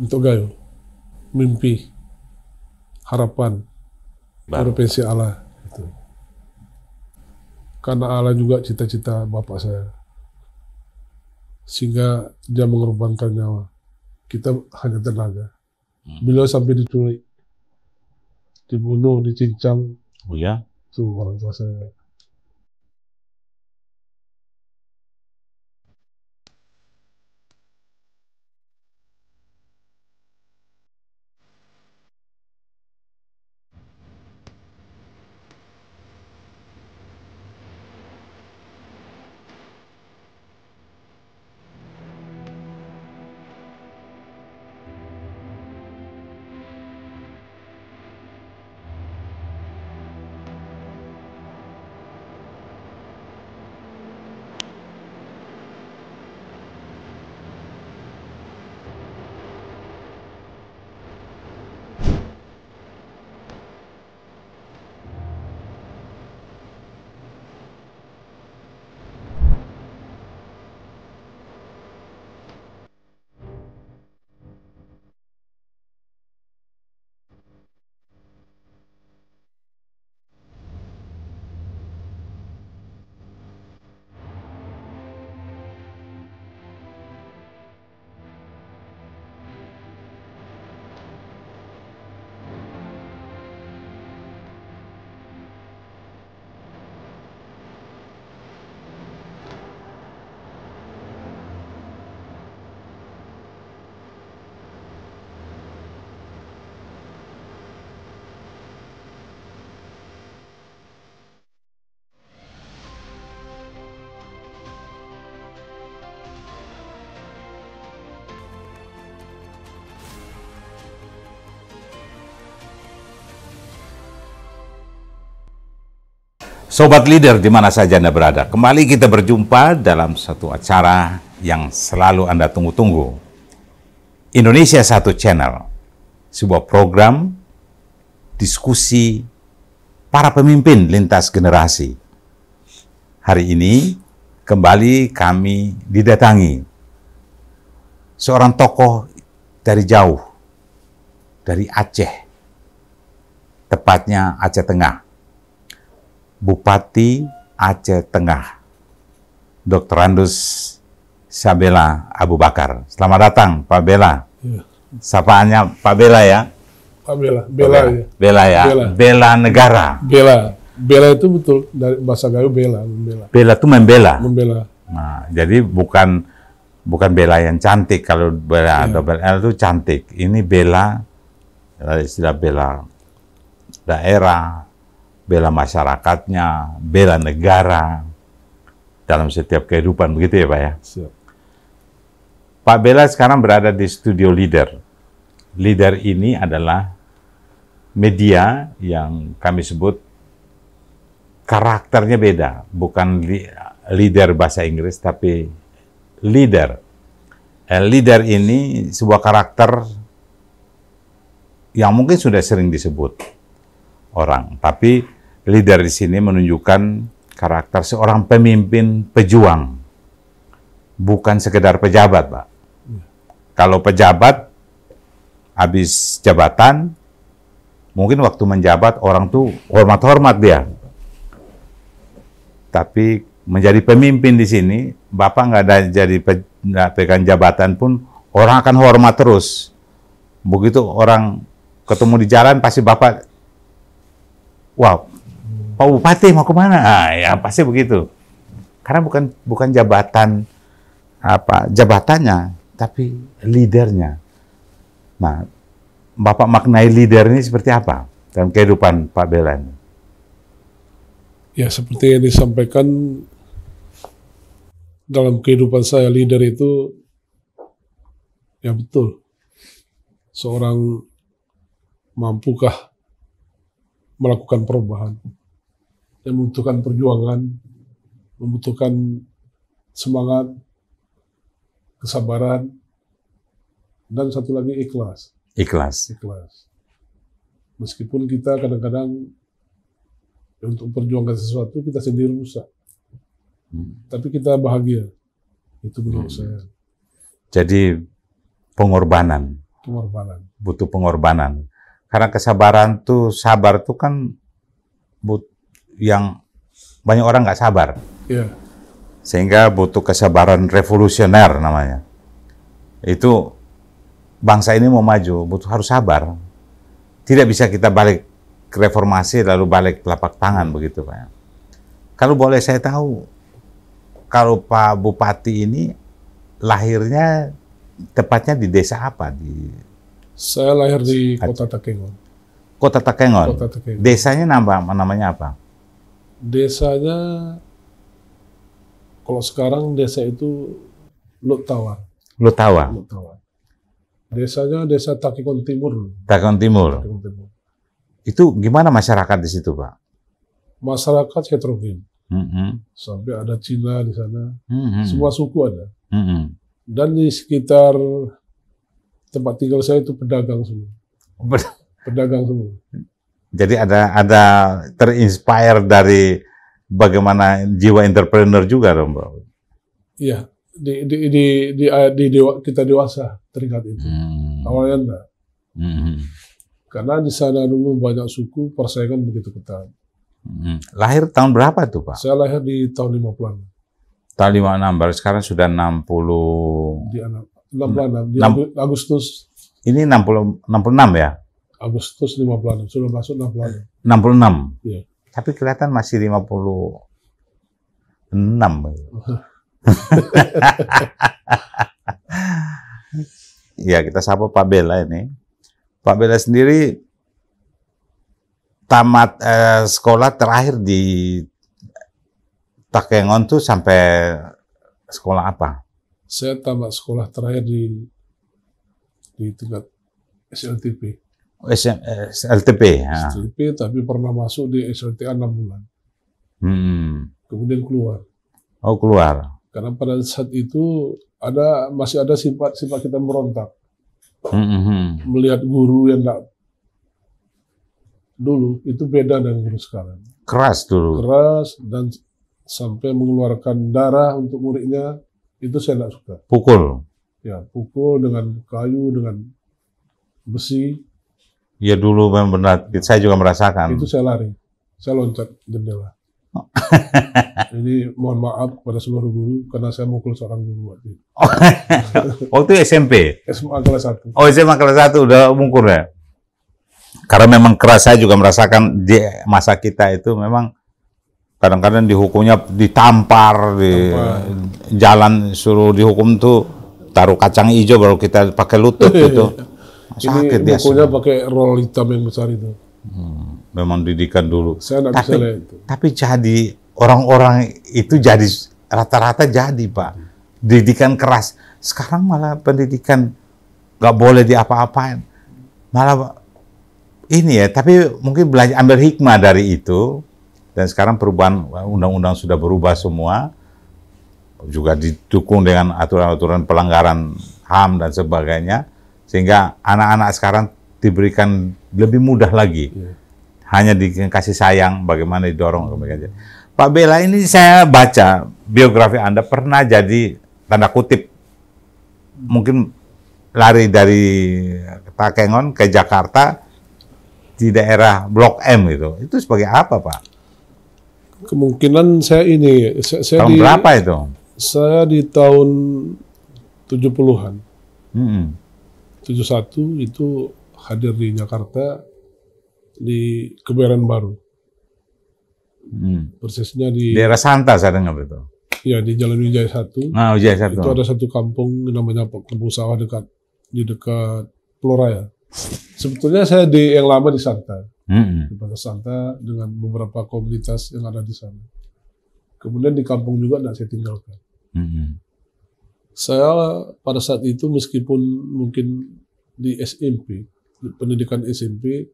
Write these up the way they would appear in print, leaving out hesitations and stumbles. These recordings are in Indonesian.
untuk Gayo. Mimpi, harapan, profesi Allah. Gitu. Karena Allah juga cita-cita bapak saya. Sehingga dia mengorbankan nyawa. Kita hanya tenaga. Beliau sampai diculik, dibunuh, dicincang. Oh ya? Itu orang tua saya. Sobat Leader di mana saja Anda berada, kembali kita berjumpa dalam satu acara yang selalu Anda tunggu-tunggu. Indonesia Satu Channel, sebuah program diskusi para pemimpin lintas generasi. Hari ini kembali kami didatangi seorang tokoh dari jauh, dari Aceh, tepatnya Aceh Tengah. Bupati Aceh Tengah, Dr. Randus Syabela Abu Bakar. Selamat datang, Pak Bela. Ya. Sapaannya Pak Bela ya? Pak Bela, Bela ya. Bela ya? Bela negara. Bela itu betul, dari bahasa Gayo bela, membela. Bela itu membela? Membela. Nah, jadi bukan bela yang cantik. Kalau bela double L itu cantik. Ini bela, istilah bela daerah, bela masyarakatnya, bela negara dalam setiap kehidupan, begitu ya Pak ya? Siap. Pak Bela sekarang berada di studio Leader. Leader ini adalah media yang kami sebut karakternya beda, bukan leader bahasa Inggris, tapi leader. Leader ini sebuah karakter yang mungkin sudah sering disebut orang, tapi leader di sini menunjukkan karakter seorang pemimpin pejuang, bukan sekedar pejabat, Pak. Kalau pejabat habis jabatan, mungkin waktu menjabat orang tuh hormat-hormat dia. Tapi menjadi pemimpin di sini, Bapak nggak ada nggak pegang jabatan pun, orang akan hormat terus. Begitu orang ketemu di jalan, pasti Bapak, wow, Pak Bupati mau kemana? Nah, ya pasti begitu. Karena bukan jabatan jabatannya, tapi leadernya. Nah, Bapak maknai leader ini seperti apa dalam kehidupan Pak Bela ini? Ya, seperti yang disampaikan dalam kehidupan saya, leader itu ya betul. Seorang mampukah melakukan perubahan, yang membutuhkan perjuangan, membutuhkan semangat, kesabaran, dan satu lagi ikhlas. Ikhlas. Meskipun kita kadang-kadang untuk perjuangkan sesuatu kita sendiri rusak, tapi kita bahagia. Itu menurut saya. Jadi pengorbanan Pengorbanan. Butuh pengorbanan. Karena kesabaran tuh, sabar tuh kan yang banyak orang nggak sabar. Iya. Sehingga butuh kesabaran revolusioner namanya. Itu bangsa ini mau maju, harus sabar. Tidak bisa kita balik ke reformasi lalu balik telapak tangan begitu Pak. Kalau boleh saya tahu, kalau Pak Bupati ini lahirnya tepatnya di desa apa? Saya lahir di Kota Takengon. Kota Takengon. Kota Takengon. Desanya namanya apa? Desanya, kalau sekarang desa itu Lutawar. Lutawa. Lutawar. Desanya Desa Takengon Timur. Takengon Timur. Takengon Timur. Itu gimana masyarakat di situ, Pak? Masyarakat heterogen. Mm-hmm. Sampai ada Cina di sana. Mm-hmm. Semua suku ada. Mm-hmm. Dan di sekitar tempat tinggal saya itu pedagang semua. Pedagang semua. Jadi ada terinspire dari bagaimana jiwa entrepreneur juga dong, Pak? Iya, kita dewasa teringat itu. Awalnya enggak. Karena di sana dulu banyak suku, persaingan begitu ketat. Lahir tahun berapa tuh, Pak? Saya lahir di tahun 50-an. Tahun 56, baru sekarang sudah 60. Di 66, di Agustus. Ini 66 ya? Agustus 56, sudah masuk 66. 66? Iya. Tapi kelihatan masih 56. Ya, kita sapa Pak Bela ini. Pak Bela sendiri tamat sekolah terakhir di Takengon tuh sampai sekolah apa? Saya tamat sekolah terakhir di tingkat SLTP. SLTP, ya. SLTP, tapi pernah masuk di SLTA 6 bulan. Kemudian keluar. Oh, keluar. Karena pada saat itu masih ada sifat kita merontak. Melihat guru yang enggak dulu, itu beda dengan guru sekarang. Keras dulu. Keras, dan sampai mengeluarkan darah untuk muridnya, itu saya enggak suka. Pukul? Ya, pukul dengan kayu, dengan besi. Ya dulu memang benar, saya juga merasakan. Itu saya lari, saya loncat jendela. Ini mohon maaf kepada seluruh guru, karena saya mukul seorang guru waktu itu. Waktu SMP? SMA kelas 1. Oh, SMA kelas 1 udah mukul ya? Karena memang keras, saya juga merasakan di masa kita itu memang kadang-kadang dihukumnya ditampar, di jalan suruh dihukum tuh taruh kacang hijau baru kita pakai lutut gitu. Sakit ini bukunya pakai roll hitam yang besar itu. Memang didikan dulu. Saya nggak bisa lihat itu. Tapi jadi orang-orang itu jadi rata-rata jadi Pak. Didikan keras. Sekarang malah pendidikan nggak boleh diapa-apain. Malah ini ya. Tapi mungkin belajar ambil hikmah dari itu. Dan sekarang perubahan undang-undang sudah berubah semua. Juga didukung dengan aturan-aturan pelanggaran HAM dan sebagainya. Sehingga anak-anak sekarang diberikan lebih mudah lagi. Hanya dikasih sayang, bagaimana didorong. Pak Bela ini saya baca biografi Anda pernah jadi, tanda kutip, mungkin lari dari Takengon ke Jakarta di daerah Blok M gitu. Itu sebagai apa, Pak? Kemungkinan saya ini. Tahun berapa itu? Saya di tahun 70-an. 71 itu hadir di Jakarta di Kebayoran Baru. Persisnya di daerah Santa saya dengar itu. Ya, di Jalan Wijaya 1. Nah, Wijaya 1. Itu ada satu kampung namanya Kampung Sawah di dekat Pulau Raya. Sebetulnya saya yang lama di Santa. Di Pasar Santa dengan beberapa komunitas yang ada di sana. Kemudian di kampung juga tidak saya tinggalkan. Saya pada saat itu meskipun mungkin di SMP, di pendidikan SMP,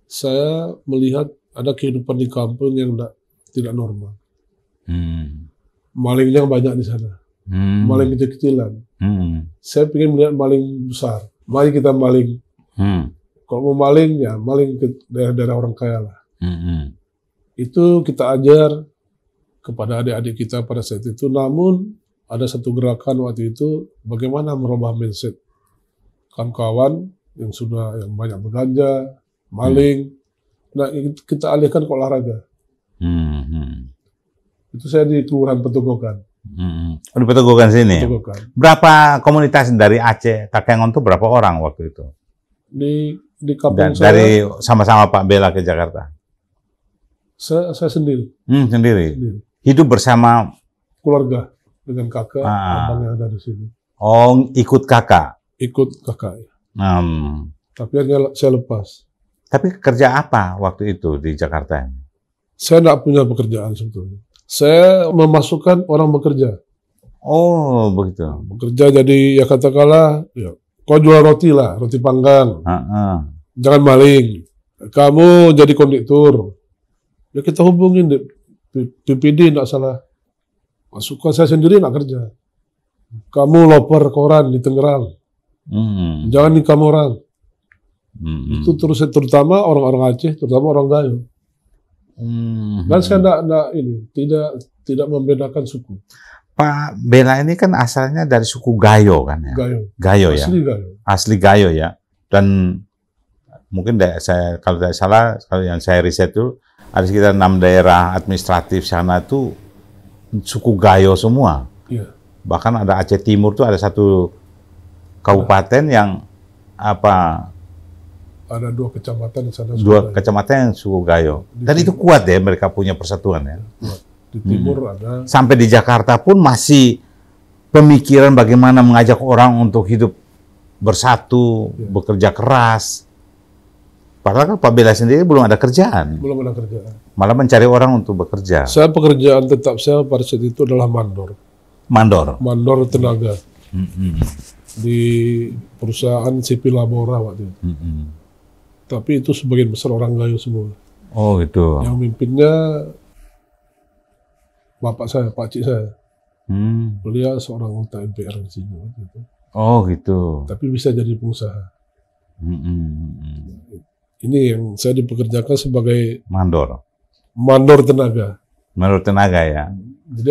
saya melihat ada kehidupan di kampung yang tidak normal. Malingnya banyak di sana. Maling kecil-kecilan. Saya ingin melihat maling besar. Mari kita maling. Kalau mau maling, ya maling ke daerah-daerah orang kaya lah. Itu kita ajar kepada adik-adik kita pada saat itu. Namun ada satu gerakan waktu itu, bagaimana merubah mindset. kawan-kawan yang banyak berganja, maling. Nah, kita alihkan ke olahraga. Itu saya di Kelurahan Petogokan. Oh, di Petogokan sini. Petogokan. Berapa komunitas dari Aceh Takengon itu berapa orang waktu itu? Di kampung saya. Dari sama-sama Pak Bela ke Jakarta. Saya sendiri. Sendiri. Hidup bersama Keluarga dengan kakak, abang yang ada di sini. Oh, ikut kakak. Ikut kakak. Tapi akhirnya saya lepas. Tapi kerja apa waktu itu di Jakarta? Saya tidak punya pekerjaan sebetulnya. Saya memasukkan orang bekerja. Oh, begitu. Bekerja jadi ya katakanlah, ya, kau jual roti lah, roti panggang. Jangan maling. Kamu jadi konduktur. Ya kita hubungin PPD, tidak salah. Masukkan saya sendiri tidak kerja. Kamu loper koran di Tangerang. Jangan nikam orang. Itu terutama orang-orang Aceh, terutama orang Gayo. Dan saya tidak membedakan suku. Pak Bela ini kan asalnya dari suku Gayo kan ya? Gayo ya? Asli Gayo. Asli Gayo ya. Dan mungkin kalau tidak salah, kalau yang saya riset itu, ada sekitar 6 daerah administratif sana itu suku Gayo semua. Iya. Bahkan ada Aceh Timur tuh ada satu kabupaten yang ada 2 kecamatan di sana. 2 kecamatan yang suku Gayo. Dan itu kuat ya, mereka punya persatuan ya. Di timur ada. Sampai di Jakarta pun masih pemikiran bagaimana mengajak orang untuk hidup bersatu, bekerja keras. Padahal kan Pak Bela sendiri belum ada kerjaan. Belum ada kerjaan. Malah mencari orang untuk bekerja. Pekerjaan tetap saya pada saat itu adalah mandor. Mandor tenaga. Di perusahaan Sipil Labora waktu itu. Tapi itu sebagian besar orang Gayo semua. Oh gitu. Yang mimpinnya bapak saya, pakcik saya. Beliau seorang anggota MPR di sini waktu itu. Oh gitu. Tapi bisa jadi pengusaha. Ini yang saya dipekerjakan sebagai mandor tenaga. Mandor tenaga ya. Jadi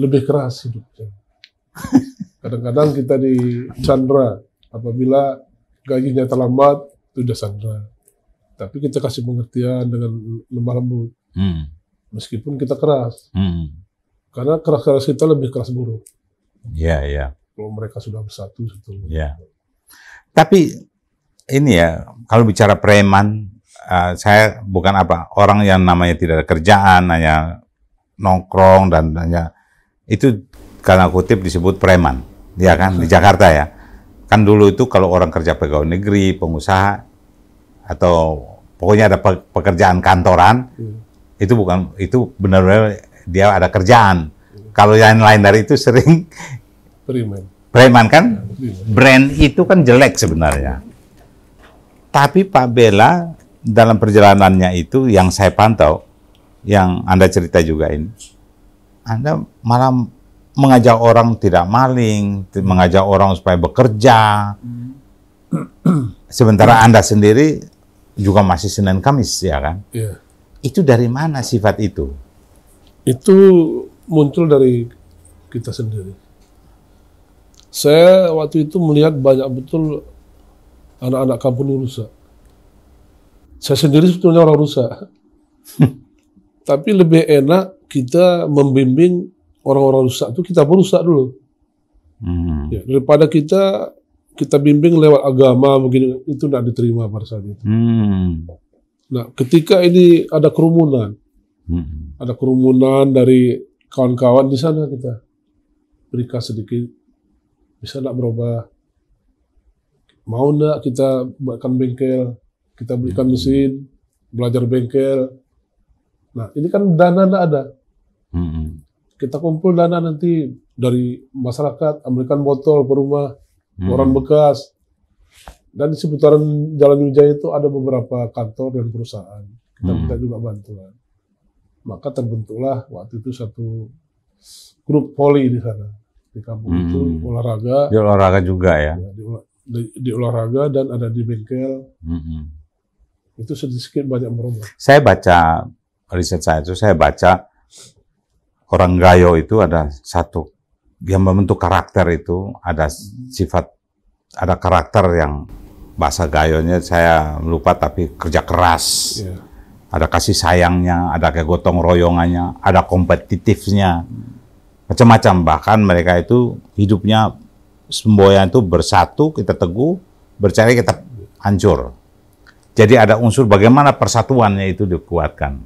lebih keras hidupnya. Kadang-kadang kita dicandra apabila gajinya terlambat, itu udah sandra. Tapi kita kasih pengertian dengan lemah lembut. Meskipun kita keras. Karena keras-keras kita lebih keras buruh. Iya. Kalau mereka sudah bersatu. Iya. Tapi ini ya, kalau bicara preman, saya bukan orang yang namanya tidak ada kerjaan, hanya nongkrong dan hanya itu karena kutip disebut preman, ya kan di Jakarta ya. Kan dulu itu kalau orang kerja pegawai negeri, pengusaha atau pokoknya ada pekerjaan kantoran, itu benar-benar dia ada kerjaan. Kalau yang lain dari itu sering preman kan, brand itu kan jelek sebenarnya. Tapi Pak Bela dalam perjalanannya itu yang saya pantau, yang Anda cerita juga ini, Anda malah mengajak orang tidak maling, mengajak orang supaya bekerja. Sementara Anda sendiri juga masih Senin Kamis, ya kan? Iya. Itu dari mana sifat itu? Itu muncul dari kita sendiri. Saya waktu itu melihat banyak betul anak-anak kampung ini rusak. Saya sendiri sebetulnya orang rusak. Tapi lebih enak kita membimbing orang-orang rusak itu, kita pun rusak dulu. Ya, daripada kita bimbing lewat agama, mungkin itu tidak diterima pada saat itu. Nah, ketika ini ada kerumunan, dari kawan-kawan di sana, kita berikan sedikit, bisa tidak berubah. Mau enggak kita buatkan bengkel, kita belikan mesin, belajar bengkel. Nah, ini kan dana enggak ada. Kita kumpul dana nanti dari masyarakat, ambilkan botol ke rumah, koran bekas. Dan di seputaran Jalan Wijaya itu ada beberapa kantor dan perusahaan. Kita minta juga bantuan. Maka terbentuklah waktu itu satu grup voli di sana. Di kampung itu olahraga. Di olahraga juga ya? Di olahraga dan ada di bengkel. Itu sedikit banyak merubah. Saya baca, riset saya baca orang Gayo itu ada satu yang membentuk karakter itu, ada sifat ada karakter yang bahasa gayonya saya lupa tapi kerja keras. Ada kasih sayangnya, ada kayak gotong royongannya, ada kompetitifnya. Macam-macam, bahkan mereka itu hidupnya semboyan itu bersatu, kita teguh, bercerai kita hancur. Jadi ada unsur bagaimana persatuannya itu dikuatkan.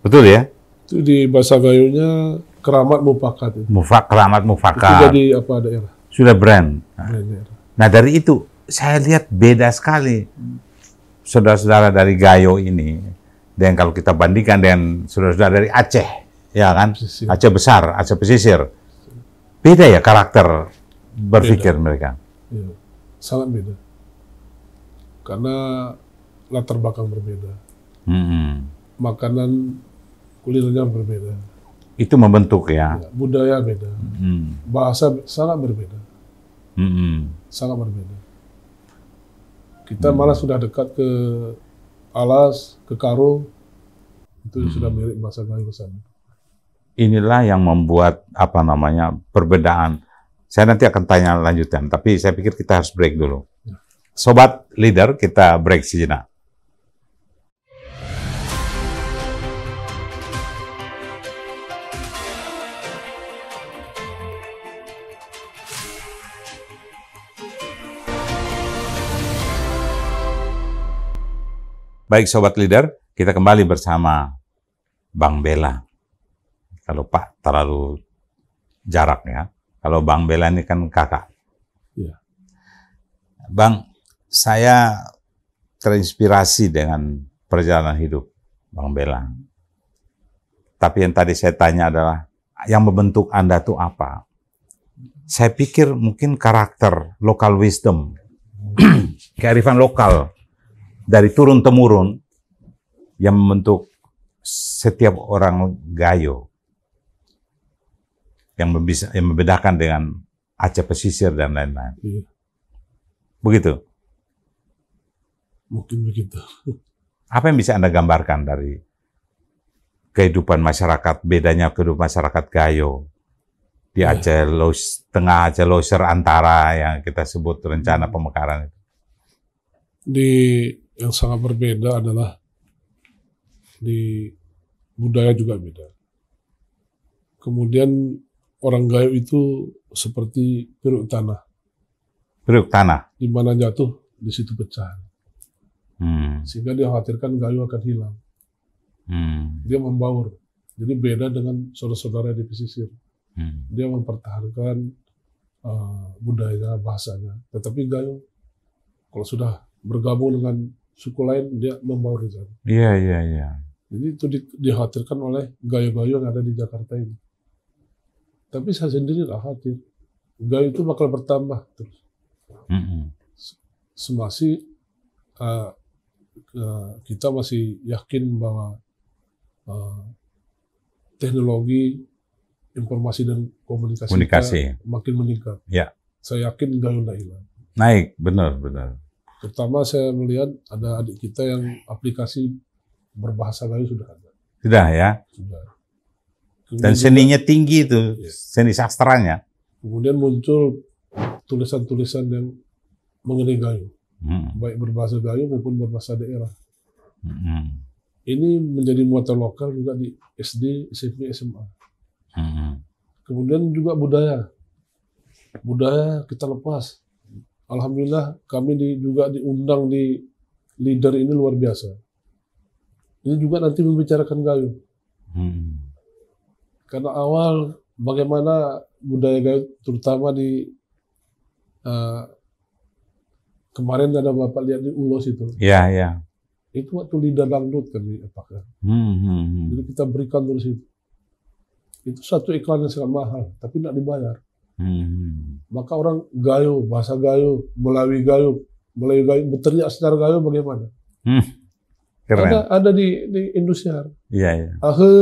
Betul ya? Itu di bahasa gayonya keramat mufakat. Keramat mufakat. Itu jadi apa daerah? Sudah brand. Daerah. Nah dari itu saya lihat beda sekali saudara-saudara dari Gayo ini. Dan kalau kita bandingkan dengan saudara-saudara dari Aceh, ya kan? Pesisir. Aceh besar, Aceh pesisir. Beda ya karakter berpikir mereka. Ya, sangat beda. Karena latar belakang berbeda. Makanan kulinernya berbeda. Itu membentuk ya. Budaya beda. Bahasa sangat berbeda. Sangat berbeda. Kita malah sudah dekat ke Alas, ke Karo, itu sudah mirip bahasa Gayo sana. Inilah yang membuat apa namanya perbedaan. Saya nanti akan tanya lanjutan, tapi saya pikir kita harus break dulu. Sobat Leader, kita break sejenak. Baik Sobat Leader, kita kembali bersama Bang Bella. Kalau Pak terlalu jarak ya. Kalau Bang Bella ini kan kakak. Ya. Bang, saya terinspirasi dengan perjalanan hidup Bang Bella. Tapi yang tadi saya tanya adalah, yang membentuk Anda tuh apa? Saya pikir mungkin karakter, local wisdom, kearifan lokal, dari turun-temurun yang membentuk setiap orang Gayo yang membedakan dengan Aceh pesisir dan lain-lain. Iya. Begitu? Mungkin begitu. Apa yang bisa Anda gambarkan dari kehidupan masyarakat, bedanya kehidupan masyarakat Gayo di Aceh Tengah, Aceh Loser Antara yang kita sebut rencana pemekaran itu? Yang sangat berbeda adalah di budaya juga beda. Kemudian orang Gayo itu seperti periuk tanah. Periuk tanah? Di mana jatuh, di situ pecah. Sehingga dia khawatirkan Gayo akan hilang. Dia membaur. Jadi beda dengan saudara-saudara di pesisir. Dia mempertahankan budaya, bahasanya. Tetapi Gayo, kalau sudah bergabung dengan suku lain, dia membaur di sana. Iya. Jadi itu dikhawatirkan oleh Gayo-Gayo yang ada di Jakarta ini. Tapi saya sendiri tidak khawatir. Gayo itu bakal bertambah terus. Semasi kita masih yakin bahwa teknologi informasi dan komunikasi kita makin meningkat. Ya. Saya yakin Gayo tidak hilang. Naik, benar. Pertama saya melihat ada adik kita yang aplikasi berbahasa Gayo sudah ada. Sudah ya? Sudah. Dan seninya tinggi itu, seni sastranya. Kemudian muncul tulisan-tulisan yang mengenai Gayo. Baik berbahasa Gayo maupun berbahasa daerah. Ini menjadi muatan lokal juga di SD, SMP, SMA. Kemudian juga budaya. Budaya kita lepas. Alhamdulillah kami juga diundang di Leader ini luar biasa. Ini juga nanti membicarakan Gayo. Karena awal bagaimana budaya Gayo terutama di kemarin ada Bapak lihat di Ulos itu. Iya. Itu waktu Leader dangdut kan diapakan. Jadi kita berikan terus itu. Itu satu iklan yang sangat mahal, tapi tidak dibayar. Maka orang Gayo, bahasa Gayo, Melayu Gayo, berteriak secara Gayo bagaimana? Keren. Ada di Indosiar. Iya.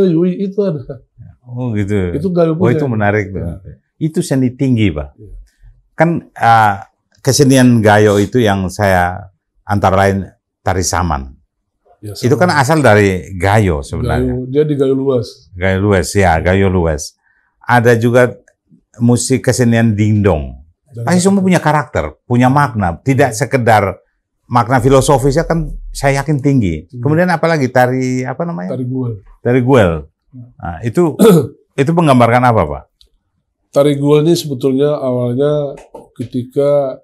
Yui itu ada. Oh gitu. Itu Gayo punya. Oh itu menarik. Ya. Itu seni tinggi, Pak. Ya. Kan kesenian Gayo itu yang saya antara lain tari saman. Ya, itu kan asal dari Gayo sebenarnya. Dia di Gayo Luas. Gayo Luas, ya, Gayo Luas. Ada juga musik kesenian dingdong. Pasti semua punya karakter, punya makna, tidak sekedar makna filosofisnya kan saya yakin tinggi. Kemudian apalagi tari apa namanya? Tari Guel. Tari Guel. Nah, itu menggambarkan apa, Pak? Tari Guel ini sebetulnya awalnya ketika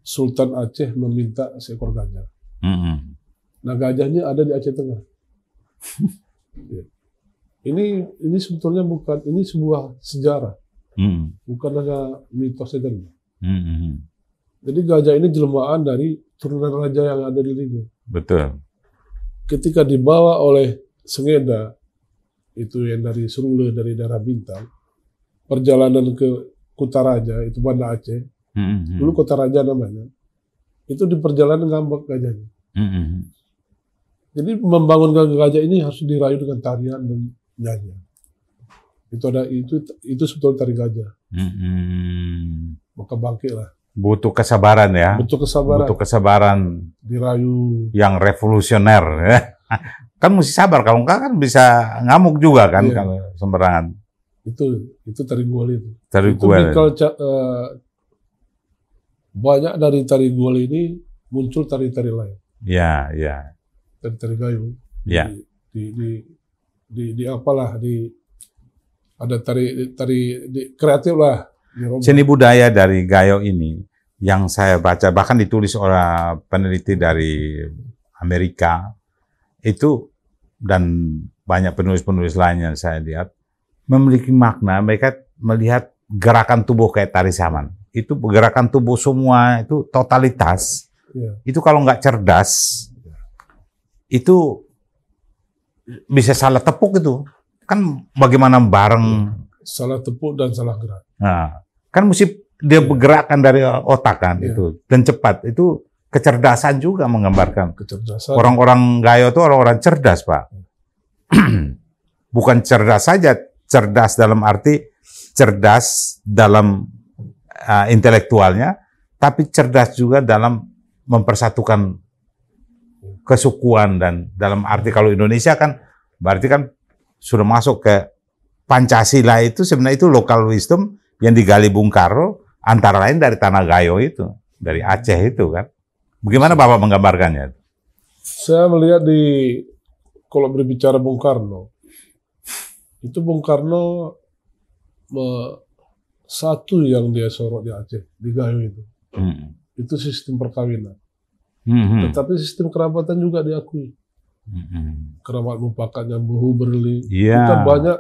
Sultan Aceh meminta seekor gajah. Nah, gajahnya ada di Aceh Tengah. Ini sebetulnya bukan, ini sebuah sejarah, bukan hanya mitos saja. Jadi gajah ini jelmaan dari turunan raja yang ada di Lido. Betul. Ketika dibawa oleh Sengeda, itu yang dari Serule, dari daerah Bintang, perjalanan ke Kutaraja, itu Banda Aceh, dulu Kutaraja namanya, itu di perjalanan ngambek gajahnya. Jadi membangun gajah ini harus dirayu dengan tarian dan nyanyian. Itu sebetulnya tari gajah. Maka bangkit lah. Butuh kesabaran ya. Butuh kesabaran. Butuh kesabaran. Dirayu. Yang revolusioner. Kan mesti sabar, kalau enggak kan bisa ngamuk juga kan kalau sembarangan. Itu tari Guel itu. Tari Guel. Banyak dari tari Guel ini muncul tari-tari lain. Ya, ya. Tari-tari Gayo. Ya. Ada tari kreatif lah. Seni budaya dari Gayo ini yang saya baca bahkan ditulis oleh peneliti dari Amerika itu dan banyak penulis-penulis lainnya yang saya lihat memiliki makna. Mereka melihat gerakan tubuh kayak tari saman. Itu gerakan tubuh semua itu totalitas. Itu kalau nggak cerdas itu bisa salah tepuk itu. Kan bagaimana bareng salah tepuk dan salah gerak. Nah, kan mesti dia bergerakkan dari otak kan itu dan cepat. Itu kecerdasan juga menggambarkan. Kecerdasan. Orang-orang Gayo itu orang-orang cerdas, Pak. Bukan cerdas saja, cerdas dalam arti cerdas dalam intelektualnya, tapi cerdas juga dalam mempersatukan kesukuan dan dalam arti kalau Indonesia kan berarti kan sudah masuk ke Pancasila itu sebenarnya itu local wisdom yang digali Bung Karno antara lain dari tanah Gayo itu, dari Aceh itu kan. Bagaimana Bapak menggambarkannya? Saya melihat kalau berbicara Bung Karno, itu Bung Karno satu yang dia sorot di Aceh, di Gayo itu. Itu sistem perkawinan. Tetapi sistem kerabatan juga diakui. Kerabat mupakat yang buhu berli. Kita banyak,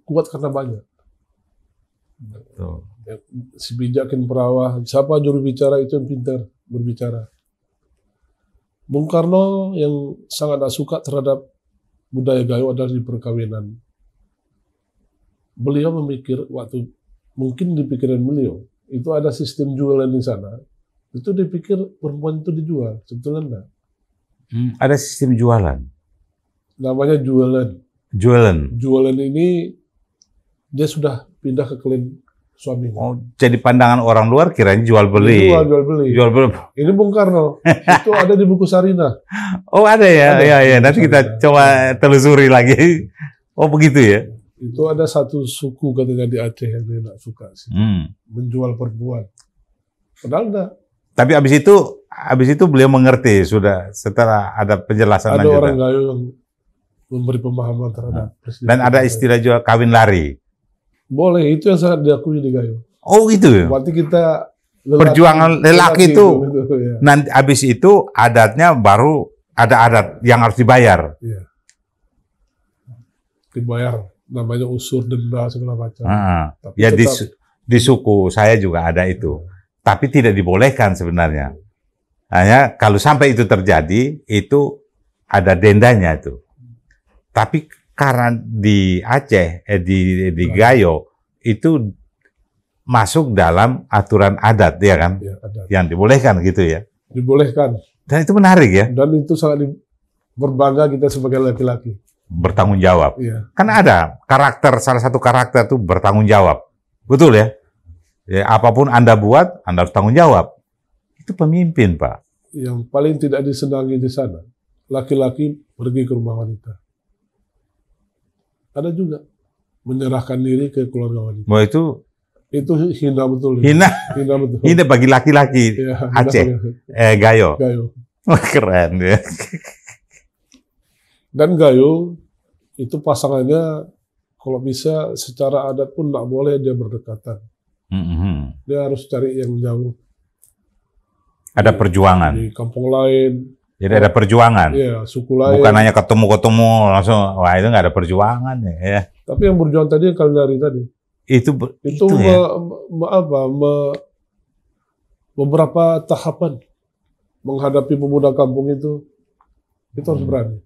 kuat karena banyak. Betul. Si bijakin perawah, siapa juru bicara itu yang pintar berbicara. Bung Karno yang sangat tak suka terhadap budaya Gayo adalah di perkawinan. Beliau memikir mungkin di pikiran beliau itu ada sistem jualan di sana. Itu dipikir perempuan itu dijual, sebetulnya enggak. Ada sistem jualan. Namanya jualan. Jualan ini dia sudah pindah ke klien suaminya. Oh, jadi pandangan orang luar kiranya jual beli. Jual beli. Ini Bung Karno. Itu ada di buku Sarina. Oh, ada ya. Iya. Nanti kita coba telusuri lagi. Oh, begitu ya. Itu ada satu suku katanya di Aceh yang dia tidak suka sih. Menjual perempuan. Padahal enggak. Tapi habis itu beliau mengerti sudah setelah ada penjelasan ada lanjutan. Orang Gayo yang memberi pemahaman terhadap presiden. Dan ada istilah juga kawin lari. Boleh, itu yang sangat diakui di Gayo. Oh gitu. Berarti kita perjuangan lelaki itu. Ya. Nanti habis itu adatnya baru ada adat yang harus dibayar. Iya. Dibayar, namanya usur, denda segala macam. Ya tetap, di suku saya juga ada itu. Tapi tidak dibolehkan sebenarnya. Hanya kalau sampai itu terjadi, itu ada dendanya itu. Tapi karena di Aceh, di Gayo, itu masuk dalam aturan adat, ya kan? Ya, adat. Yang dibolehkan gitu ya? Dibolehkan. Dan itu menarik ya? Dan itu sangat berbangga kita sebagai laki-laki. Bertanggung jawab. Iya. Kan ada salah satu karakter itu bertanggung jawab. Betul ya? Ya, apapun Anda buat, Anda harus tanggung jawab. Itu pemimpin, Pak. Yang paling tidak disenangi di sana, laki-laki pergi ke rumah wanita. Ada juga menyerahkan diri ke keluarga wanita. Bahwa itu Itu hina betul. Hina, Hina betul. hina bagi laki-laki Ya, Aceh. Gayo. Gayo. Wah, keren ya. Dan Gayo itu pasangannya kalau bisa secara adat pun nggak boleh dia berdekatan. Dia harus cari yang jauh. Ada perjuangan. Di kampung lain. Jadi ada perjuangan. Iya, suku lain. Bukan hanya ketemu langsung, wah itu nggak ada perjuangan ya. Tapi yang berjuang tadi yang kalian lari tadi. Itu ya. Beberapa tahapan menghadapi pemuda kampung itu harus berani.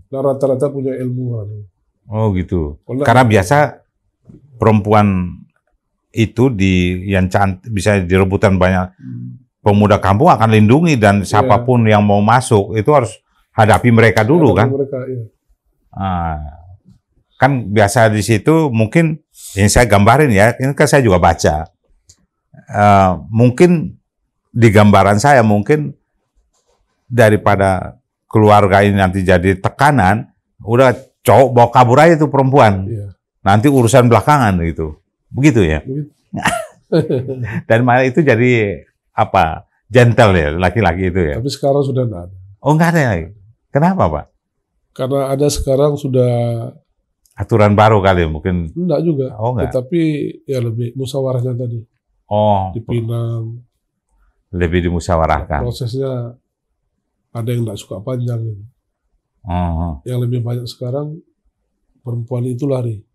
Dan rata-rata punya ilmu. Oh gitu. Karena biasa perempuan itu yang cantik bisa direbutan banyak pemuda kampung akan lindungi dan siapapun yang mau masuk itu harus hadapi mereka dulu kan. Mereka, iya. Kan biasa di situ mungkin yang saya gambarin ya, ini kan saya juga baca. Mungkin di gambaran saya mungkin daripada keluarga ini nanti jadi tekanan, udah cowok bawa kabur aja tuh perempuan. Iya. Nanti urusan belakangan gitu. Begitu ya. Begitu. Dan malah itu jadi apa? Gentle ya laki-laki itu ya. Tapi sekarang sudah tidak ada. Oh, nggak ada lagi. Kenapa, Pak? Karena ada sekarang sudah Aturan baru kali mungkin. enggak juga. Oh, enggak. Tetapi ya lebih musyawarahnya tadi. Oh, Dipinang. lebih dimusyawarahkan. Prosesnya ada yang enggak suka panjang gitu. Oh. Yang lebih banyak sekarang perempuan itu lari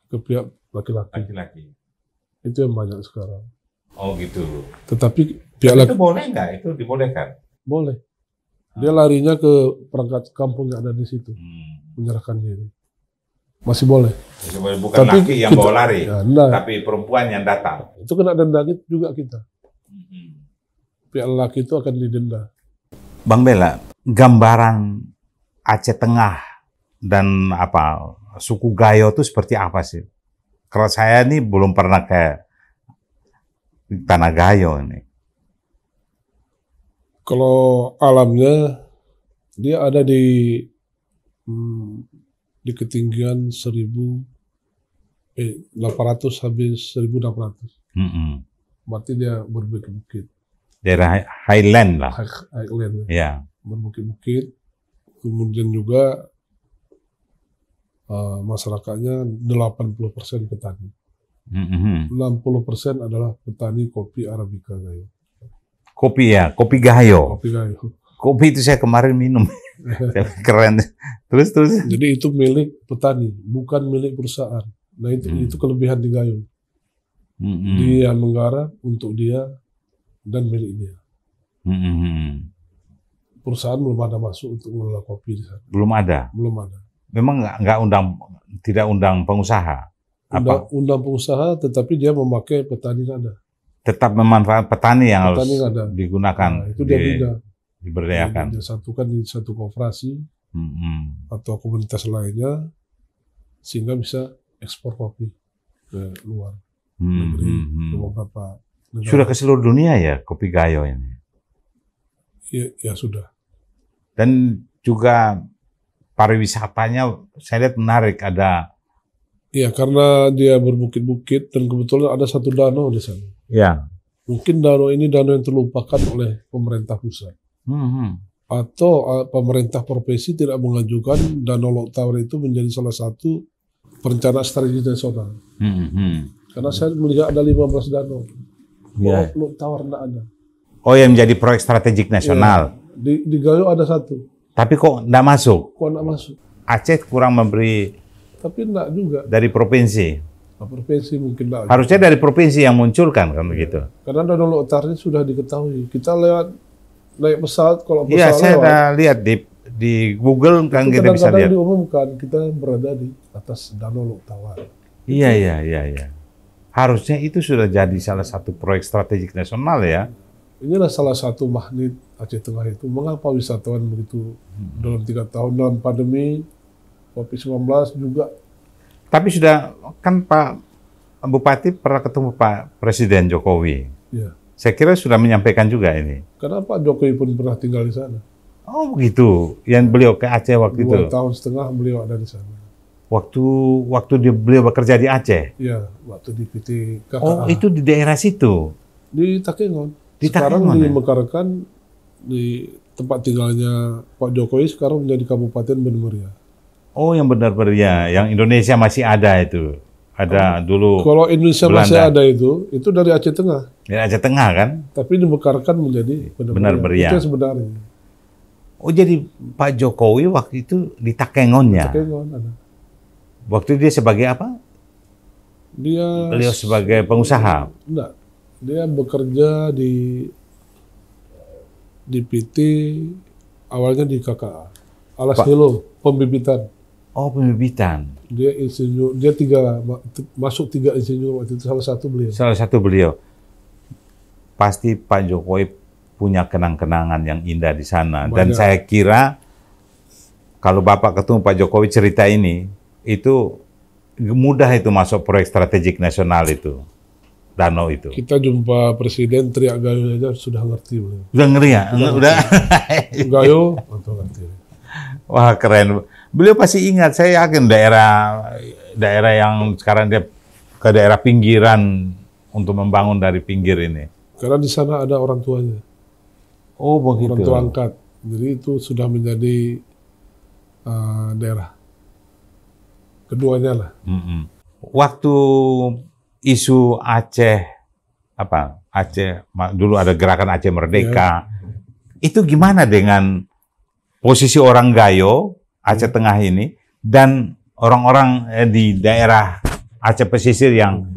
ke pihak laki-laki. Laki-laki. Itu yang banyak sekarang. Oh gitu. Tetapi pihak Itu laki boleh nggak? Itu dibolehkan? boleh. Dia larinya ke perangkat kampung yang ada di situ, menyerahkan diri. Masih boleh. Bukan Tapi laki yang kita- bawa lari, Ya, enggak. tapi perempuan yang datang. Itu kena denda juga kita. Pihak laki itu akan didenda. Bang Bella, gambaran Aceh Tengah dan apa suku Gayo itu seperti apa sih? Kalau saya ini belum pernah ke Tanah Gayo ini. Kalau alamnya dia ada di ketinggian 1.800 habis 1.600. Berarti dia berbukit-bukit. Daerah Highland lah. Highland. Ya. Berbukit-bukit. Kemudian juga masyarakatnya 80% petani. 60% adalah petani kopi Arabica Gayo. Kopi ya, kopi Gayo. Kopi Gayo. Kopi itu saya kemarin minum. Keren. Terus. Jadi itu milik petani, bukan milik perusahaan. Nah itu kelebihan di Gayo. Dia menggarap untuk dia dan milik dia. Perusahaan belum ada masuk untuk mengelola kopi di sana. Belum ada. Belum ada. Memang tidak undang pengusaha. Undang pengusaha, tetapi dia memakai petani yang ada. Tetap memanfaatkan petani yang Petani harus ada. digunakan. Nah, itu dia beda. Diberdayakan. Dia satukan di satu koperasi atau komunitas lainnya, sehingga bisa ekspor kopi ke luar negeri, ke beberapa negara. Sudah ke seluruh dunia ya kopi Gayo ini? Ya sudah. Dan juga pariwisatanya saya lihat menarik, ada. Ya, karena dia berbukit-bukit dan kebetulan ada satu danau di sana. Ya. Mungkin danau ini danau yang terlupakan oleh pemerintah pusat. Atau pemerintah provinsi tidak mengajukan Danau Lok Tawar itu menjadi salah satu perencanaan strategis nasional. Karena saya melihat ada 15 danau. Ya. Lok Tawar tidak ada. Oh, yang menjadi proyek strategik nasional. Ya. Di Gayo ada satu. Tapi kok tidak masuk? Kok tidak masuk? Aceh kurang memberi. Tapi tidak juga. Dari provinsi. Provinsi mungkin tidak. Harusnya dari provinsi yang munculkan kan begitu. Karena Danau Lok Tawar ini sudah diketahui. Kita lewat naik pesawat, kalau pesawat Iya, saya lewat, udah lihat di Google kan itu kita bisa kadang-kadang lihat. diumumkan kita berada di atas Danau Lok Tawar. Iya. Harusnya itu sudah jadi salah satu proyek strategik nasional ya. Inilah salah satu magnet Aceh Tengah itu. Mengapa wisatawan begitu dalam 3 tahun dalam pandemi COVID-19 juga. Tapi sudah kan Pak Bupati pernah ketemu Pak Presiden Jokowi. Ya. Saya kira sudah menyampaikan juga ini. Karena Pak Jokowi pun pernah tinggal di sana. Oh begitu. Yang beliau ke Aceh waktu itu. 2 tahun setengah beliau ada di sana. Waktu beliau bekerja di Aceh. Ya, waktu di PT KKA. Oh, itu di daerah situ. Di Takengon. Di Sekarang Takengon, ya? dimekarkan di tempat tinggalnya Pak Jokowi sekarang menjadi Kabupaten Bendung Muria. Oh, yang benar-benar ya, yang Indonesia masih ada itu. Ada dulu. Kalau Indonesia Belanda. masih ada itu dari Aceh Tengah. Dari Aceh Tengah kan? Tapi dimekarkan menjadi Benar Meriah. Itu sebenarnya. Oh, jadi Pak Jokowi waktu itu di Takengonnya. Takengon ada. Waktu dia sebagai apa? Beliau sebagai pengusaha. Enggak. Dia bekerja di PT, awalnya di KKA. Alas Helo, pembibitan. Oh, pembibitan. Dia insinyur, masuk tiga insinyur waktu itu, salah satu beliau. Salah satu beliau. Pasti Pak Jokowi punya kenang-kenangan yang indah di sana. Banyak. Dan saya kira kalau Bapak ketemu Pak Jokowi cerita ini, itu mudah itu masuk proyek strategik nasional itu. Danau itu. Kita jumpa Presiden teriak Gayo aja sudah ngerti beliau. Udah ngeri ya? Udah. Gayo, atau ngerti. Wah, keren. Beliau pasti ingat, saya yakin daerah yang sekarang dia ke daerah pinggiran untuk membangun dari pinggir ini. Karena di sana ada orang tuanya. Oh, begitu. Orang tua angkat. Jadi itu sudah menjadi daerah. Keduanya lah. Waktu isu Aceh, dulu ada gerakan Aceh Merdeka, itu gimana dengan posisi orang Gayo, Aceh Tengah ini, dan orang-orang di daerah Aceh Pesisir yang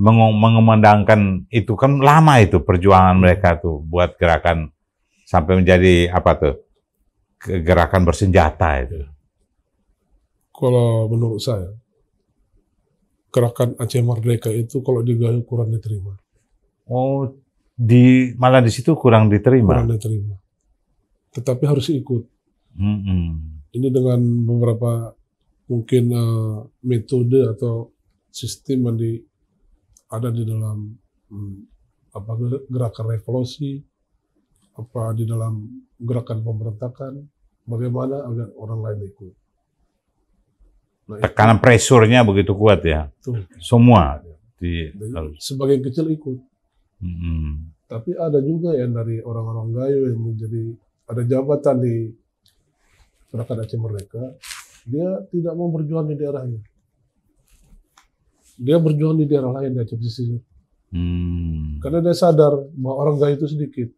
mengumandangkan itu, kan lama itu perjuangan mereka tuh buat gerakan sampai menjadi gerakan bersenjata itu. Kalau menurut saya, gerakan Aceh Merdeka itu kalau di Gayo kurang diterima. Oh, malah di situ kurang diterima. Kurang diterima. Tetapi harus ikut. Ini dengan beberapa mungkin metode atau sistem yang ada di dalam gerakan revolusi, di dalam gerakan pemberontakan, bagaimana agar orang lain ikut. Nah, tekanan presurnya begitu kuat ya. Tuh. Semua. Sebagian kecil ikut. Tapi ada juga yang dari orang-orang Gayo yang ada jabatan di gerakan Aceh Merdeka, dia tidak mau berjuang di daerahnya. Dia berjuang di daerah lain di Aceh Pesisir. Karena dia sadar bahwa orang Gayo itu sedikit.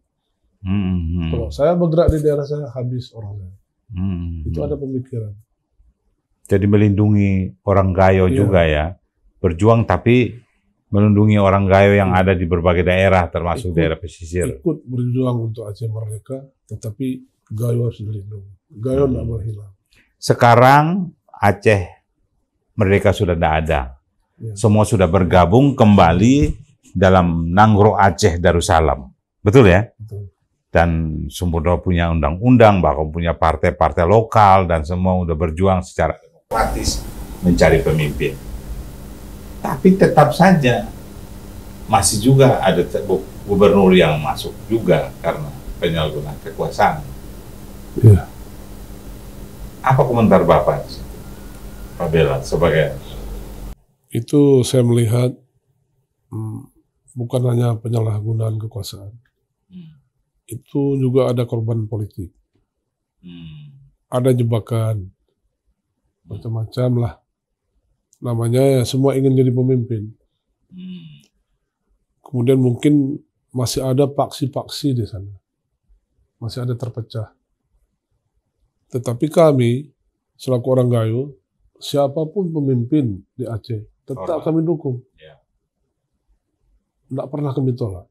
Kalau saya bergerak di daerah saya, habis orangnya. Itu ada pemikiran. Jadi melindungi orang Gayo juga ya. Berjuang tapi melindungi orang Gayo yang ada di berbagai daerah, termasuk daerah pesisir. Ikut berjuang untuk Aceh Merdeka, tetapi Gayo harus dilindungi. Gayo tidak boleh hilang. Sekarang Aceh Merdeka sudah tidak ada. Semua sudah bergabung kembali dalam Nanggroe Aceh Darussalam. Betul ya? Betul. Dan Sumberda punya undang-undang, bahkan punya partai-partai lokal, dan semua udah berjuang secara demokratis mencari pemimpin. Tapi tetap saja masih juga ada gubernur yang masuk juga karena penyalahgunaan kekuasaan. Ya. Apa komentar Bapak, Pak Bela, sebagai? Itu saya melihat bukan hanya penyalahgunaan kekuasaan. Itu juga ada korban politik. Ada jebakan. Macam-macam lah. Namanya semua ingin jadi pemimpin. Kemudian mungkin masih ada paksi-paksi di sana. Masih ada terpecah. Tetapi kami, selaku orang Gayo, siapapun pemimpin di Aceh, tetap kami dukung. Tidak pernah kami tolak.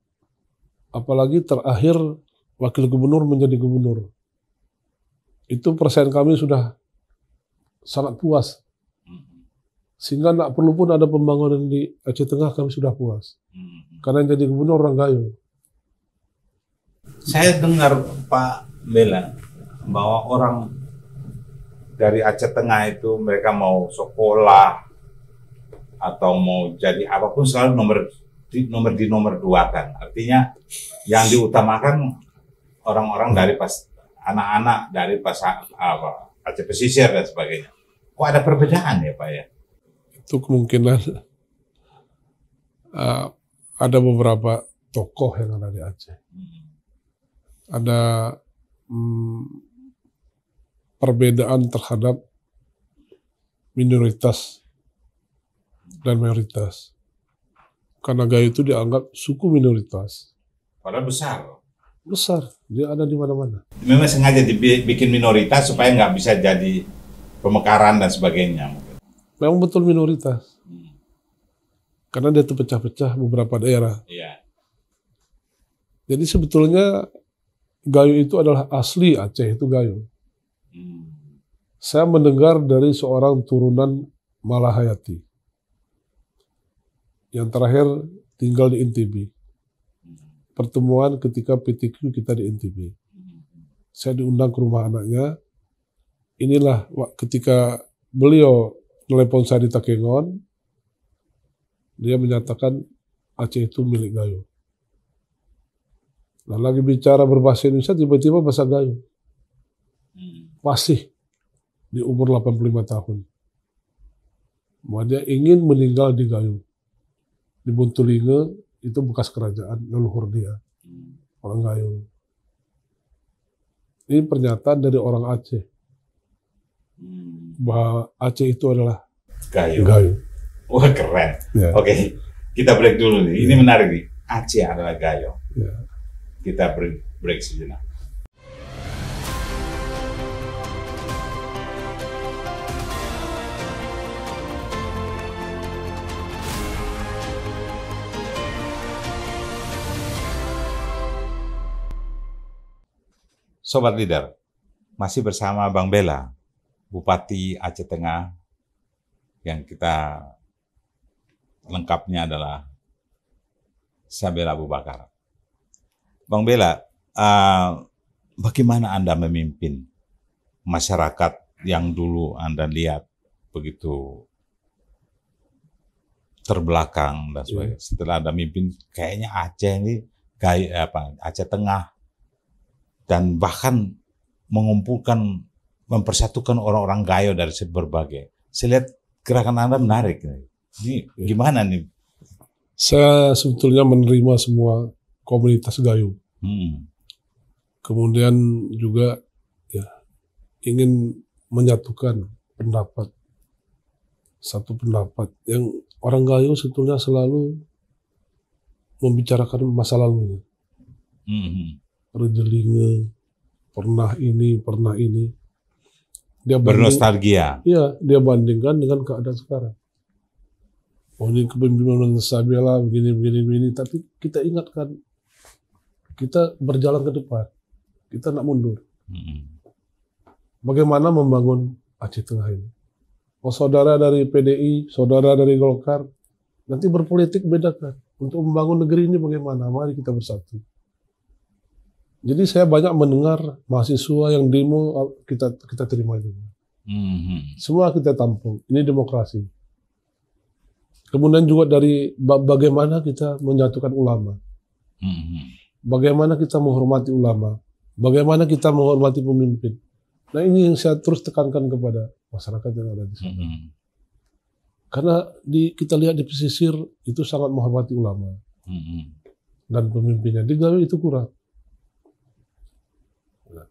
Apalagi terakhir wakil gubernur menjadi gubernur. Itu persen kami sudah sangat puas. Sehingga tidak perlu pun ada pembangunan di Aceh Tengah, kami sudah puas. Karena yang jadi gubernur orang Gayo. Saya dengar Pak Bela bahwa orang dari Aceh Tengah itu mereka mau sekolah atau mau jadi apapun selalu nomor dua kan. Artinya yang diutamakan orang-orang dari anak-anak dari Aceh Pesisir dan sebagainya. Kok ada perbedaan ya Pak ya? Itu kemungkinan ada beberapa tokoh yang ada di Aceh. Ada perbedaan terhadap minoritas dan mayoritas. Karena Gayo itu dianggap suku minoritas. Padahal besar. Besar, dia ada di mana-mana. Memang sengaja dibikin minoritas supaya nggak bisa jadi pemekaran dan sebagainya. Memang betul minoritas. Karena dia terpecah-pecah beberapa daerah. Iya. Jadi sebetulnya Gayo itu adalah asli Aceh, itu Gayo. Saya mendengar dari seorang turunan Malahayati. Yang terakhir tinggal di NTB. Pertemuan ketika PTQ kita di NTB. Saya diundang ke rumah anaknya. Inilah ketika beliau telepon saya di Takengon, dia menyatakan Aceh itu milik Gayo. Nah, lagi bicara berbahasa Indonesia, tiba-tiba bahasa Gayo. Masih di umur 85 tahun. Bahwa dia ingin meninggal di Gayo. Di Buntulinge, itu bekas kerajaan leluhur dia. Orang Gayo. Ini pernyataan dari orang Aceh. Bahwa Aceh itu adalah Gayo. Wah, keren. Ya. Oke, kita break dulu nih. Ini menarik nih. Aceh adalah Gayo. Ya. Kita break sejenak. Sobat Leader, masih bersama Bang Bela, Bupati Aceh Tengah, yang kita lengkapnya adalah Syabela Abu Bakar. Bang Bela, bagaimana Anda memimpin masyarakat yang dulu Anda lihat begitu terbelakang dan sebagainya? Setelah Anda mimpin, kayaknya Aceh ini Aceh Tengah, dan bahkan mengumpulkan, mempersatukan orang-orang Gayo dari berbagai. Saya lihat gerakan Anda menarik. Ini gimana nih? Saya sebetulnya menerima semua komunitas Gayo. Kemudian juga ya ingin menyatukan pendapat. Satu pendapat yang orang Gayo sebetulnya selalu membicarakan masa lalunya. Rejelinge, pernah ini. Dia bernostalgia. Iya, dia bandingkan dengan keadaan sekarang. Oh, ini kepemimpinan Syabela begini. Tapi kita ingatkan, kita berjalan ke depan. Kita nak mundur. Bagaimana membangun Aceh Tengah ini? Oh, saudara dari PDI, saudara dari Golkar, nanti berpolitik bedakan. Untuk membangun negeri ini bagaimana? Mari kita bersatu. Jadi saya banyak mendengar mahasiswa yang demo, kita terima juga. Semua kita tampung. Ini demokrasi. Kemudian juga dari bagaimana kita menyatukan ulama. Bagaimana kita menghormati ulama. Bagaimana kita menghormati pemimpin. Nah, ini yang saya terus tekankan kepada masyarakat yang ada di sana. Karena kita lihat di pesisir itu sangat menghormati ulama. Dan pemimpinnya. Di Gayo itu kurang.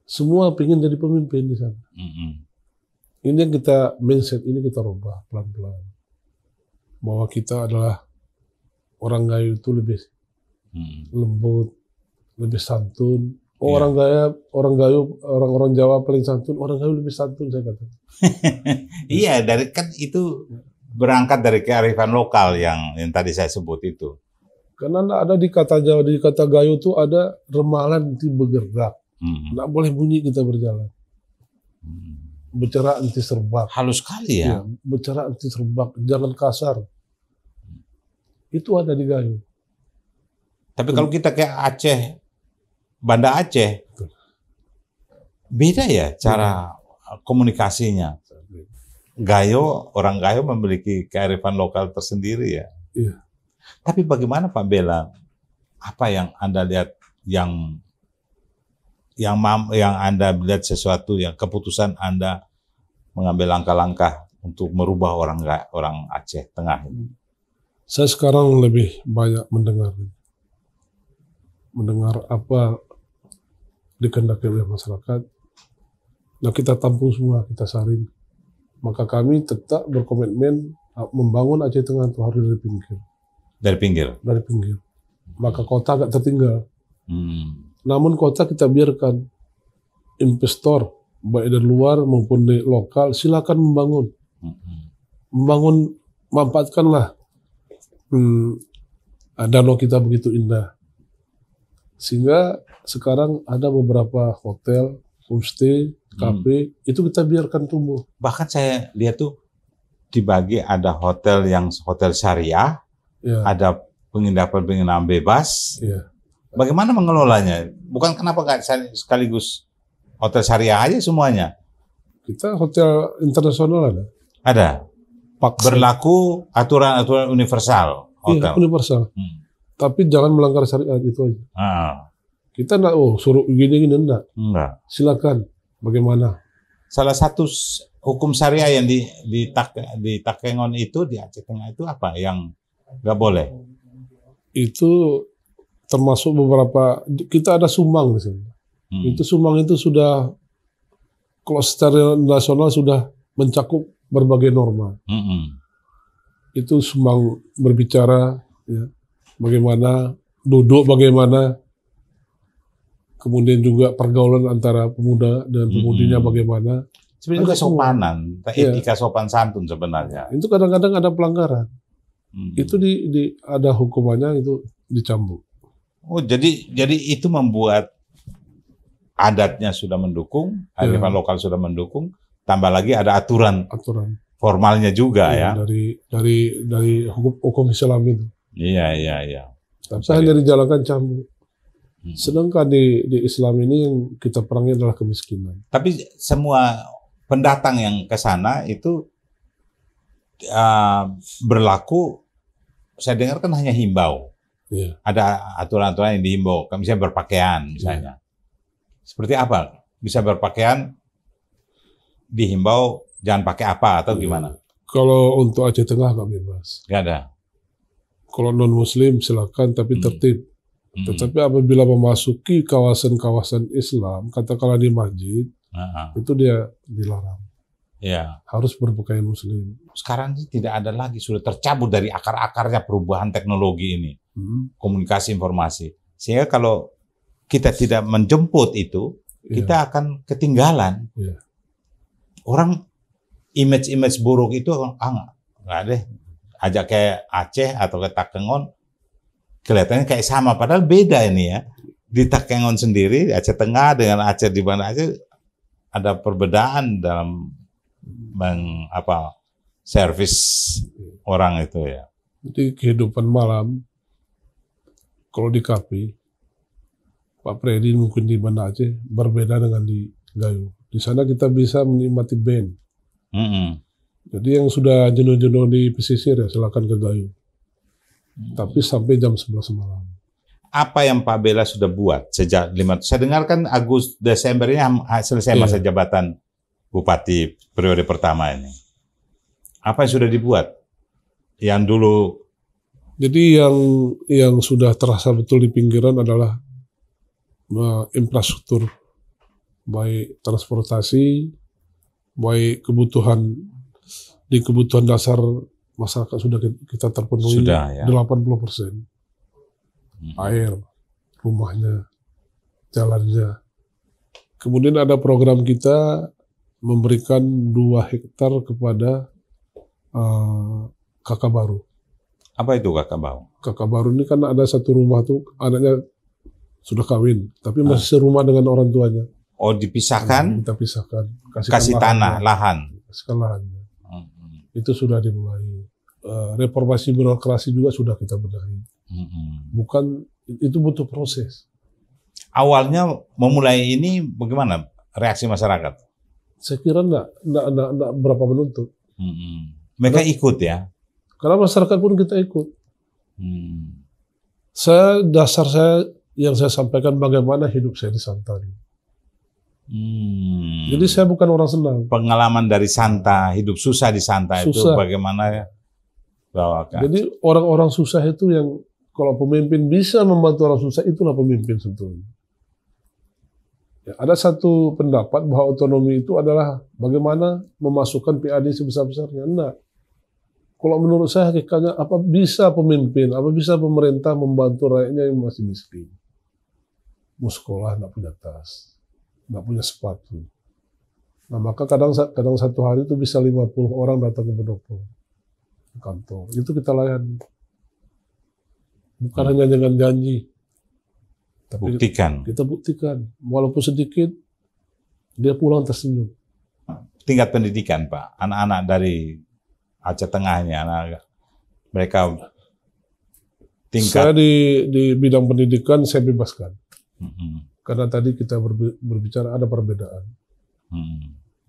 Semua ingin jadi pemimpin di sana. Ini yang kita mindset ini kita rubah pelan-pelan. Bahwa kita adalah orang Gayo itu lebih lembut, lebih santun. Orang Gayo, orang Jawa paling santun. Orang Gayo lebih santun, saya katakan. Iya, kan itu berangkat dari kearifan lokal yang tadi saya sebut itu. Karena ada di kata Jawa, di kata Gayo itu ada remalan nanti bergerak. Nggak boleh bunyi kita berjalan. Bicara anti serbak. Halus sekali ya. Bicara anti serbak, jangan kasar. Itu ada di Gayo. Tapi kalau kita kayak Aceh, Banda Aceh, beda ya cara komunikasinya. Gayo, orang Gayo memiliki kearifan lokal tersendiri ya. Iya. Tapi bagaimana Pak Bela? Apa yang Anda lihat yang Anda lihat sesuatu yang keputusan Anda mengambil langkah-langkah untuk merubah orang Aceh Tengah ini? Saya sekarang lebih banyak mendengar apa dikehendaki oleh masyarakat. Nah, kita tampung semua, kita saring. Maka kami tetap berkomitmen membangun Aceh Tengah itu harus dari pinggir. Dari pinggir? Dari pinggir. Maka kota agak tertinggal. Namun kota kita biarkan investor, baik dari luar maupun di lokal, silakan membangun. Membangun, manfaatkanlah danau kita begitu indah. Sehingga sekarang ada beberapa hotel, homestay, kafe, itu kita biarkan tumbuh. Bahkan saya lihat tuh dibagi ada hotel yang hotel syariah, ada penginapan bebas. Bagaimana mengelolanya? Bukan kenapa nggak sekaligus hotel syariah aja semuanya? Kita hotel internasional ada. Ada. Berlaku aturan-aturan universal hotel. Iya, universal. Tapi jangan melanggar syariat itu aja. Kita enggak, suruh gini enggak. Silakan. Bagaimana? Salah satu hukum syariah yang di Takengon itu, di Aceh Tengah itu apa yang nggak boleh? Itu termasuk beberapa, kita ada sumbang di sini. Itu sumbang itu sudah, kalau secara nasional sudah mencakup berbagai norma. Itu sumbang berbicara, ya, bagaimana duduk, bagaimana, kemudian juga pergaulan antara pemuda dan pemudinya bagaimana. Sebenarnya juga sopanan, etika sopan santun sebenarnya. Itu kadang-kadang ada pelanggaran. Itu ada hukumannya, itu dicambuk. Oh, jadi itu membuat adatnya sudah mendukung, kearifan lokal sudah mendukung, tambah lagi ada aturan formalnya juga ya. Dari hukum Islam itu. Iya. Tapi hanya dijalankan cambuk. Sedangkan di Islam ini yang kita perangi adalah kemiskinan. Tapi semua pendatang yang ke sana itu berlaku, saya dengar kan hanya himbau. Ada aturan-aturan yang dihimbau, misalnya berpakaian misalnya. Seperti apa? Bisa berpakaian, dihimbau jangan pakai apa atau gimana? Kalau untuk Aceh Tengah nggak bebas. Nggak ada. Kalau non Muslim silakan, tapi tertib. Tetapi apabila memasuki kawasan-kawasan Islam, katakanlah di masjid, itu dia dilarang. Harus berpakaian Muslim. Sekarang ini tidak ada lagi, sudah tercabut dari akar-akarnya perubahan teknologi ini, komunikasi informasi. Sehingga kalau kita tidak menjemput itu, kita akan ketinggalan. Orang image buruk itu nggak deh. Ajak kayak Aceh atau ke Takengon, kelihatannya kayak sama, padahal beda ini ya. Di Takengon sendiri, di Aceh Tengah dengan Aceh di mana aja ada perbedaan dalam servis orang itu ya. Jadi kehidupan malam, kalau di kafe, Pak Freddy mungkin di Banda Aceh berbeda dengan di Gayo. Di sana kita bisa menikmati band. Jadi yang sudah jenuh-jenuh di pesisir ya silakan ke Gayo. Tapi sampai jam 11 malam. Apa yang Pak Bella sudah buat sejak 5 tahun? Saya dengar kan Desember ini selesai masa jabatan Bupati periode pertama ini. Apa yang sudah dibuat? Yang dulu. Jadi yang sudah terasa betul di pinggiran adalah infrastruktur, baik transportasi, baik kebutuhan dasar masyarakat sudah kita terpenuhi. Sudah, ya. 80%. Air, rumahnya, jalannya. Kemudian ada program kita memberikan 2 hektar kepada kakak baru. Apa itu kakak baru? Kakak baru ini kan ada satu rumah tuh anaknya sudah kawin, tapi masih serumah dengan orang tuanya. Oh, dipisahkan? Kita pisahkan. Kasih tanah, lahan. Kasihkan lahannya. Itu sudah dimulai. Reformasi birokrasi juga sudah kita benahi. Bukan, itu butuh proses. Awalnya memulai ini bagaimana reaksi masyarakat? Saya kira enggak berapa menuntut. Mereka ikut ya? Karena masyarakat pun kita ikut. Dasar saya yang saya sampaikan bagaimana hidup saya di Santani. Jadi saya bukan orang senang. Pengalaman dari Santa, hidup susah di Santa itu bagaimana ya? Jadi orang-orang susah itu yang kalau pemimpin bisa membantu orang susah, itulah pemimpin sebetulnya. Ya, ada satu pendapat bahwa otonomi itu adalah bagaimana memasukkan PAD sebesar-besarnya. Enggak. Kalau menurut saya hakikatnya apa bisa pemimpin, apa bisa pemerintah membantu rakyatnya yang masih miskin. Mau sekolah nggak punya tas, nggak punya sepatu. Nah maka kadang satu hari itu bisa 50 orang datang ke pendopo kantor. Itu kita layani. Bukan hanya dengan janji. Tapi kita buktikan. Walaupun sedikit, dia pulang tersenyum. Tingkat pendidikan, Pak. Anak-anak dari Aceh Tengahnya, mereka tingkat. Saya di bidang pendidikan saya bebaskan. Karena tadi kita berbicara ada perbedaan.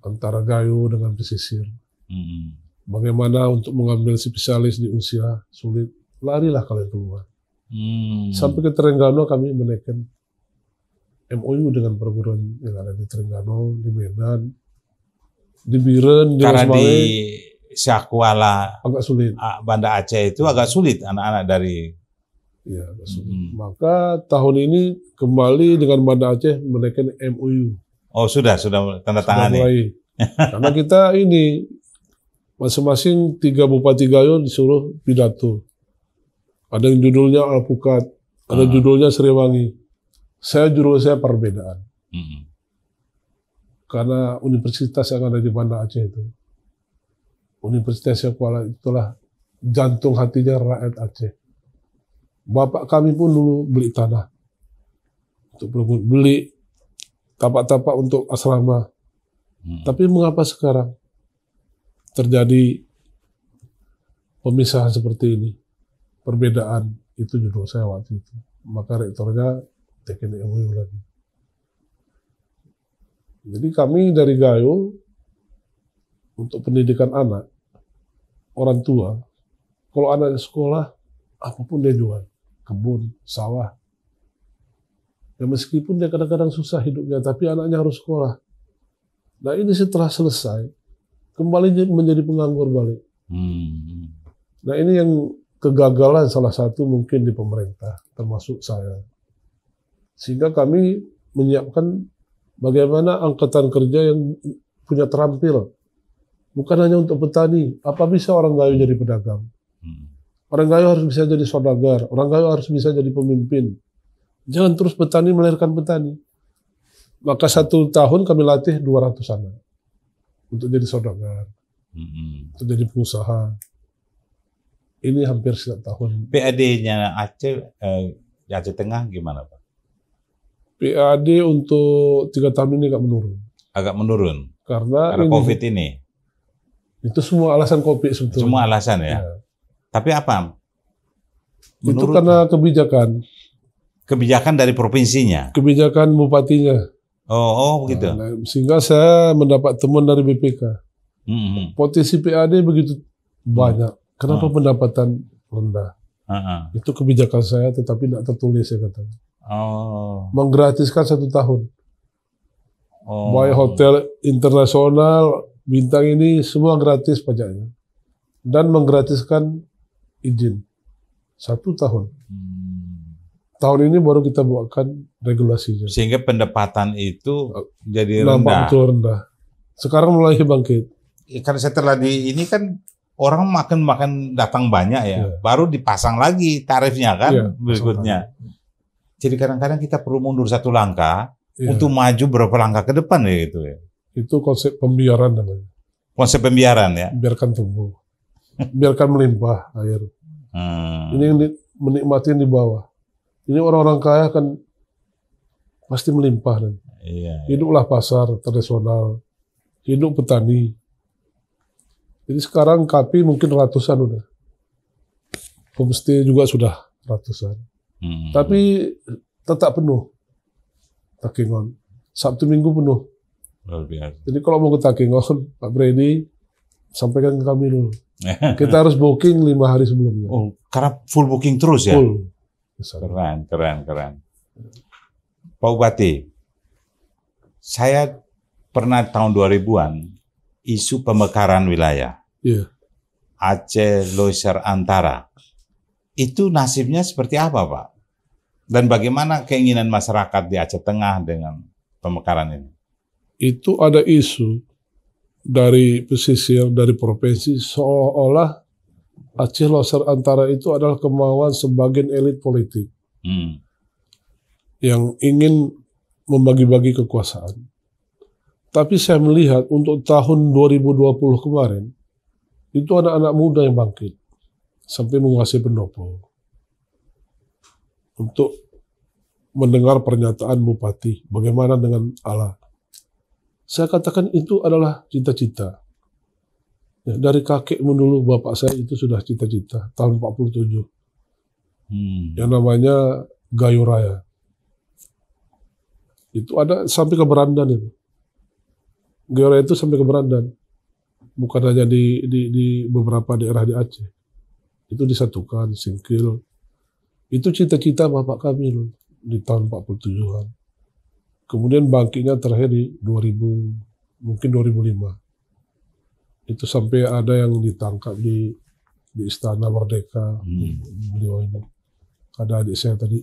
Antara Gayo dengan pesisir. Bagaimana untuk mengambil spesialis di usia sulit, larilah kalian keluar. Sampai ke Terengganu kami menaikkan MOU dengan perguruan yang ada di Terengganu, di Medan, di Biren, di Karena Rosmale, di Syakwala, agak sulit. Banda Aceh itu agak sulit anak-anak dari. Ya, agak sulit. Maka tahun ini kembali dengan Banda Aceh menaikkan MOU. Oh sudah tanda tangan nih. Karena kita ini masing-masing 3 bupati Gayo disuruh pidato. Ada yang judulnya Alpukat, ada judulnya Sriwangi. Judul saya perbedaan. Karena universitas yang ada di Banda Aceh itu, Universitas Syakwala itulah jantung hatinya rakyat Aceh. Bapak kami pun dulu beli tanah, untuk beli tapak-tapak untuk asrama. Tapi mengapa sekarang terjadi pemisahan seperti ini? Perbedaan itu judul saya waktu itu. Maka rektornya tekin MOU lagi. Jadi kami dari Gayo untuk pendidikan anak, orang tua, kalau anak sekolah apapun dia jual, kebun, sawah. Ya meskipun dia kadang-kadang susah hidupnya, tapi anaknya harus sekolah. Nah ini setelah selesai, kembali menjadi penganggur balik. Nah ini yang kegagalan salah satu mungkin di pemerintah, termasuk saya. Sehingga kami menyiapkan bagaimana angkatan kerja yang punya terampil. Bukan hanya untuk petani. Apa bisa orang Gayo jadi pedagang? Orang Gayo harus bisa jadi saudagar. Orang Gayo harus bisa jadi pemimpin. Jangan terus petani melahirkan petani. Maka 1 tahun kami latih 200 anak. Untuk jadi saudagar. Untuk jadi pengusaha. Ini hampir setiap tahun. PAD-nya Aceh Tengah gimana, Pak? PAD untuk 3 tahun ini agak menurun. Agak menurun? Karena COVID ini? Itu semua alasan COVID sebetulnya. Semua alasan ya? Tapi apa? Itu karena kebijakan. Kebijakan dari provinsinya? Kebijakan bupatinya. Oh begitu. Nah, sehingga saya mendapat temuan dari BPK. Potensi PAD begitu banyak. Kenapa pendapatan rendah? Itu kebijakan saya, tetapi tidak tertulis saya katakan. Menggratiskan 1 tahun. Baik hotel internasional, bintang ini semua gratis pajaknya. Dan menggratiskan izin 1 tahun. Tahun ini baru kita buatkan regulasinya. Sehingga pendapatan itu jadi rendah. Nampak betul rendah. Sekarang mulai bangkit. Karena setelah ini kan orang makan datang banyak ya, baru dipasang lagi tarifnya kan berikutnya. Jadi kadang-kadang kita perlu mundur 1 langkah untuk maju berapa langkah ke depan ya gitu ya. Itu konsep pembiaran namanya. Konsep pembiaran ya. Biarkan tumbuh, biarkan melimpah air. Ini yang menikmati di bawah. Ini orang-orang kaya kan pasti melimpah nanti. Hiduplah pasar tradisional, hidup petani. Jadi sekarang KAPI mungkin ratusan udah. Homestay juga sudah ratusan. Tapi tetap penuh. Takengon. Sabtu Minggu penuh. Luar biasa. Jadi kalau mau ke Takengon, Pak Brady, sampaikan ke kami dulu. Kita harus booking 5 hari sebelumnya. Oh, karena full booking terus ya? Full. Keren. Pak Bupati, Saya pernah tahun 2000-an isu pemekaran wilayah. Iya. Aceh, Loser Antara. Itu nasibnya seperti apa, Pak? Dan bagaimana keinginan masyarakat di Aceh Tengah dengan pemekaran ini? Itu ada isu dari pesisir, dari provinsi, seolah-olah Aceh Loser Antara itu adalah kemauan sebagian elit politik yang ingin membagi-bagi kekuasaan. Tapi saya melihat untuk tahun 2020 kemarin, itu anak-anak muda yang bangkit sampai menguasai pendopo untuk mendengar pernyataan Bupati, bagaimana dengan Allah. Saya katakan itu adalah cita-cita. Ya, dari kakekmu dulu, bapak saya itu sudah cita-cita, tahun 47. Yang namanya Gayo Raya. Itu ada sampai ke Berandan itu. Gayo Raya itu sampai ke Berandan. Bukan hanya di beberapa daerah di Aceh. Itu disatukan, Singkil. Itu cita-cita bapak kami loh, di tahun 47-an. Kemudian bangkitnya terakhir di 2000, mungkin 2005. Itu sampai ada yang ditangkap di Istana Merdeka. Beliau ini. Ada adik saya tadi,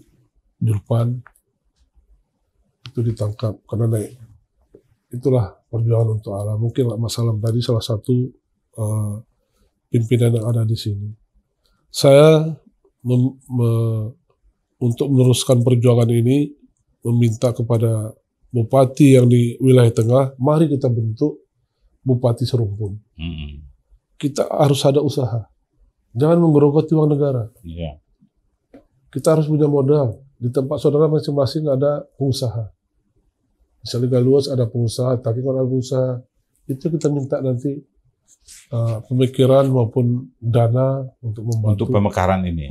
Julpan. Itu ditangkap karena naik. Itulah perjuangan untuk Allah. Mungkin Mas Salam tadi salah satu pimpinan yang ada di sini. Saya untuk meneruskan perjuangan ini meminta kepada bupati yang di wilayah tengah, mari kita bentuk Bupati Serumpun. Kita harus ada usaha. Jangan menggerogoti uang negara. Kita harus punya modal. Di tempat saudara masing-masing ada pengusaha. Misalnya Galuas ada pengusaha, tapi kalau ada pengusaha, itu kita minta nanti pemikiran maupun dana untuk membantu. Untuk pemekaran ini.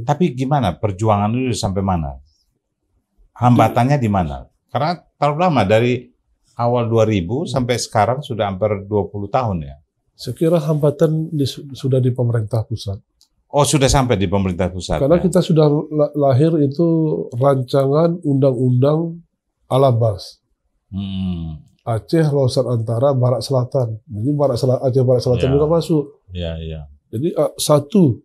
Tapi gimana? Perjuangan itu sampai mana? Hambatannya di mana? Karena terlalu lama, dari awal 2000 sampai sekarang sudah hampir 20 tahun ya. Saya kira hambatan sudah di pemerintah pusat. Oh, sudah sampai di pemerintah pusat. Karena kita sudah lahir itu rancangan undang-undang Alabas. Aceh Loser Antara Barat Selatan. Jadi Aceh Barat Selatan juga masuk. Iya. Jadi satu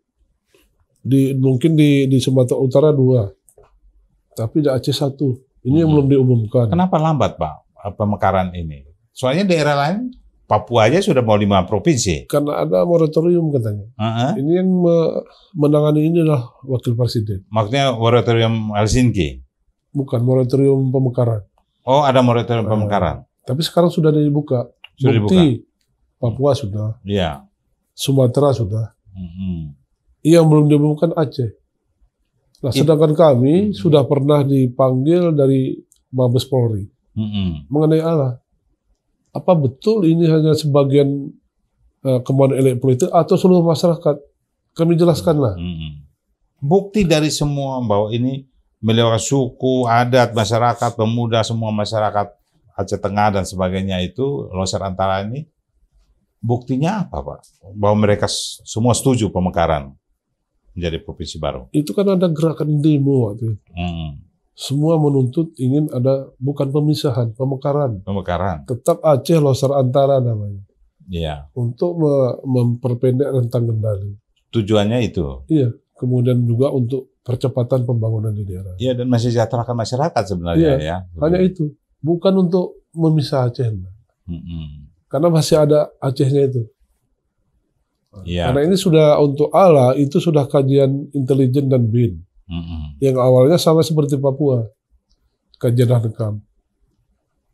mungkin di Sumatera Utara 2. Tapi di Aceh 1. Ini yang belum diumumkan. Kenapa lambat, Pak, pemekaran ini? Soalnya daerah lain, Papua aja sudah mau 5 provinsi. Karena ada moratorium katanya. Ini yang menangani ini adalah Wakil Presiden. Maksudnya moratorium Helsinki? Bukan, moratorium pemekaran. Oh, ada moratorium pemekaran. Tapi sekarang sudah dibuka. Sudah Bukti, Papua sudah. Iya. Sumatera sudah. Yang belum diumumkan Aceh. Nah, sedangkan kami sudah pernah dipanggil dari Mabes Polri mengenai Allah. Apa betul ini hanya sebagian kemauan elit politik atau seluruh masyarakat? Kami jelaskanlah. Bukti dari semua bahwa ini melewati suku, adat, masyarakat, pemuda, semua masyarakat Aceh Tengah dan sebagainya itu, Loser Antara ini, buktinya apa, Pak? Bahwa mereka semua setuju pemekaran menjadi provinsi baru. Itu kan ada gerakan demo waktu itu. Semua menuntut ingin ada, bukan pemisahan, pemekaran. Tetap Aceh Loser Antara namanya. Iya. Untuk memperpendek rentang kendali. Tujuannya itu? Iya. Kemudian juga untuk percepatan pembangunan di daerah. Iya, dan mensejahterakan masyarakat sebenarnya ya. Hanya itu. Bukan untuk memisah Aceh. Karena masih ada Acehnya itu. Karena ini sudah untuk Allah, itu sudah kajian intelijen dan BIN. Yang awalnya sama seperti Papua. Kajian Hankam.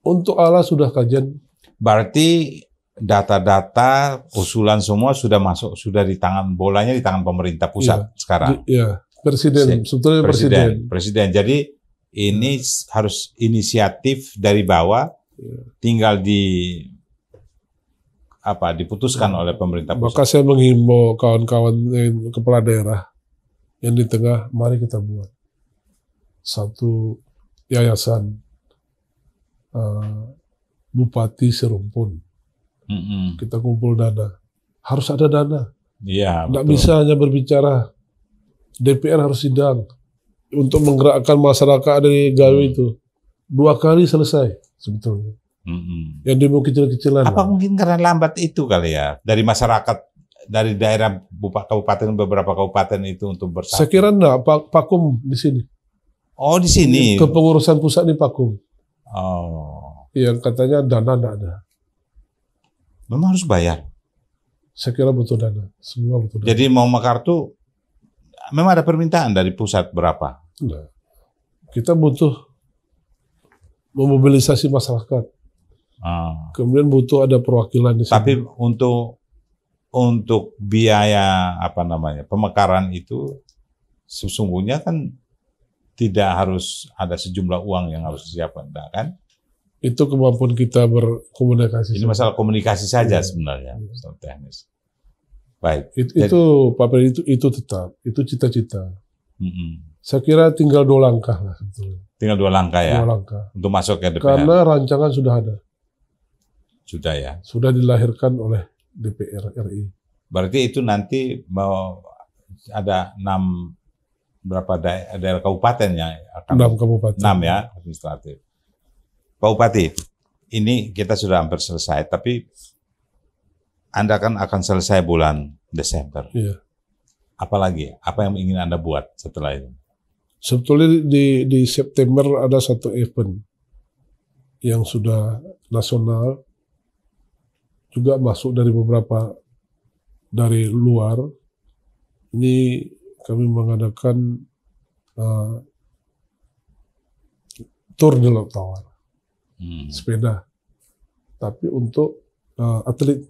Untuk Allah sudah kajian. Berarti data-data, usulan semua sudah masuk, sudah di tangan, bolanya di tangan pemerintah pusat sekarang. Iya, Presiden, sebetulnya Presiden. Jadi ini harus inisiatif dari bawah, tinggal diputuskan oleh pemerintah pusat. Maka saya menghimbau kawan-kawan kepala daerah yang di tengah, mari kita buat satu yayasan Bupati Serumpun. Kita kumpul dana. Harus ada dana. Iya, nggak bisa hanya berbicara. DPR harus sidang untuk menggerakkan masyarakat dari Gayo itu. 2 kali selesai sebetulnya. Yang demo kecil-kecilan. Apa mungkin karena lambat itu kali ya dari masyarakat, dari daerah kabupaten, beberapa kabupaten itu untuk bersatu? Saya kira enggak, Pakum di sini. Oh, di sini. Kepengurusan pusat di Pakum. Oh. Yang katanya dana enggak ada. Memang harus bayar? Saya kira butuh dana. Semua butuh dana. Jadi mau Mekartu, memang ada permintaan dari pusat berapa? Enggak. Kita butuh memobilisasi masyarakat. Kemudian butuh ada perwakilan di sini. Tapi untuk biaya pemekaran itu sesungguhnya kan tidak harus ada sejumlah uang yang harus disiapkan, kan? Itu kemampuan kita berkomunikasi. Ini masalah komunikasi saja sebenarnya, masalah teknis. Baik. Itu Pak Freddy, itu tetap, itu cita-cita. Saya kira tinggal 2 langkah lah sebetulnya. Tinggal 2 langkah ya. 2 langkah. Untuk masuk ke DPR. Karena rancangan sudah ada. Sudah ya. Sudah dilahirkan oleh DPR RI. Berarti itu nanti mau ada 6 berapa daerah kabupaten yang akan 6 kabupaten. 6 ya administratif. Pak Bupati, ini kita sudah hampir selesai, tapi Anda kan akan selesai bulan Desember. Iya. Apalagi? Apa yang ingin Anda buat setelah itu? Sebetulnya di September ada satu event yang sudah nasional, juga masuk dari beberapa dari luar. Ini kami mengadakan Tour de l'Ottawa, sepeda, tapi untuk atlet.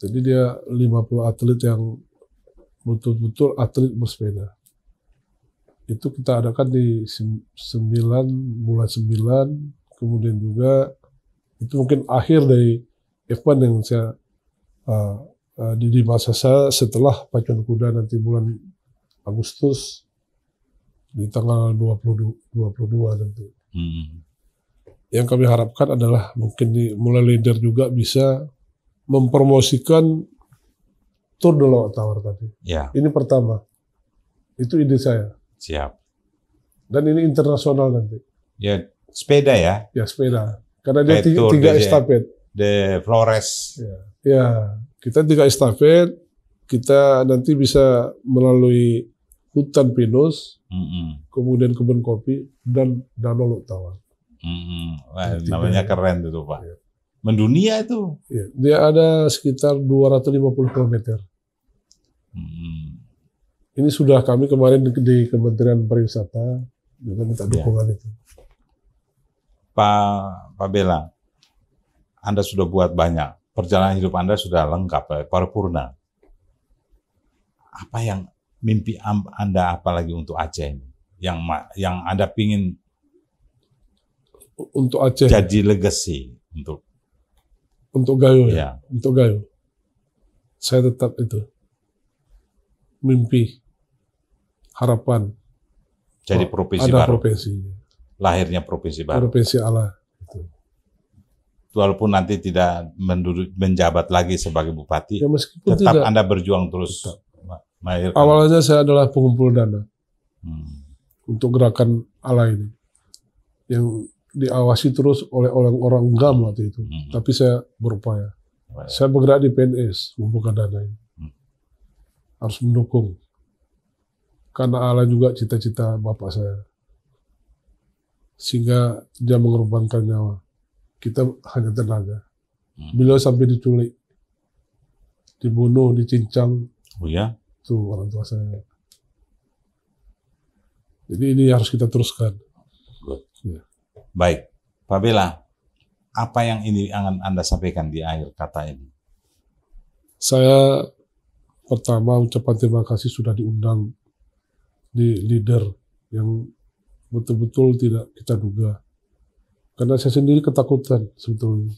Jadi dia 50 atlet yang betul-betul atlet bersepeda. Itu kita adakan di bulan 9, kemudian juga itu mungkin akhir dari event yang saya di masa saya setelah pacuan kuda nanti bulan Agustus di tanggal 22 nanti. Yang kami harapkan adalah mungkin mulai leader juga bisa mempromosikan Tour de l'Ottawa tadi. Ya. Ini pertama. Itu ide saya. Siap. Dan ini internasional nanti. Ya, sepeda ya? Ya, sepeda. Karena dia Tour 3 estafet. De Flores. Ya, kita 3 estafet. Kita nanti bisa melalui hutan pinus, kemudian kebun kopi, dan Danau L'Ottawa. Namanya keren itu, Pak. Ya. Mendunia itu. Ya, dia ada sekitar 250 km. Ini sudah kami kemarin di Kementerian Pariwisata juga minta dukungan itu. Pak Bela, Anda sudah buat banyak. Perjalanan hidup Anda sudah lengkap, paripurna. Apa yang mimpi Anda apalagi untuk Aceh ini? Yang Anda pingin untuk Aceh jadi legacy untuk Gayo ya. Untuk Gayo. Saya tetap itu. Mimpi, harapan. Jadi provinsi ada baru. Provinsi. Lahirnya provinsi baru. Provinsi Allah. Walaupun nanti tidak menjabat lagi sebagai bupati, Ya, meskipun tetap tidak, Anda berjuang terus. awalnya saya adalah pengumpul dana untuk gerakan Allah ini. Yang diawasi terus oleh orang-orang GAM waktu itu. Tapi saya berupaya. Saya bergerak di PNS, mengumpulkan dana ini. Harus mendukung. Karena Allah juga cita-cita bapak saya. Sehingga dia mengorbankan nyawa. Kita hanya tenaga. Beliau sampai diculik. Dibunuh, dicincang. Oh ya? Itu orang tua saya. Jadi ini harus kita teruskan. Ya. Baik, Pak Bela, apa yang ini akan Anda sampaikan di akhir kata ini? Saya pertama ucapan terima kasih sudah diundang di leader yang betul-betul tidak kita duga. Karena saya sendiri ketakutan sebetulnya.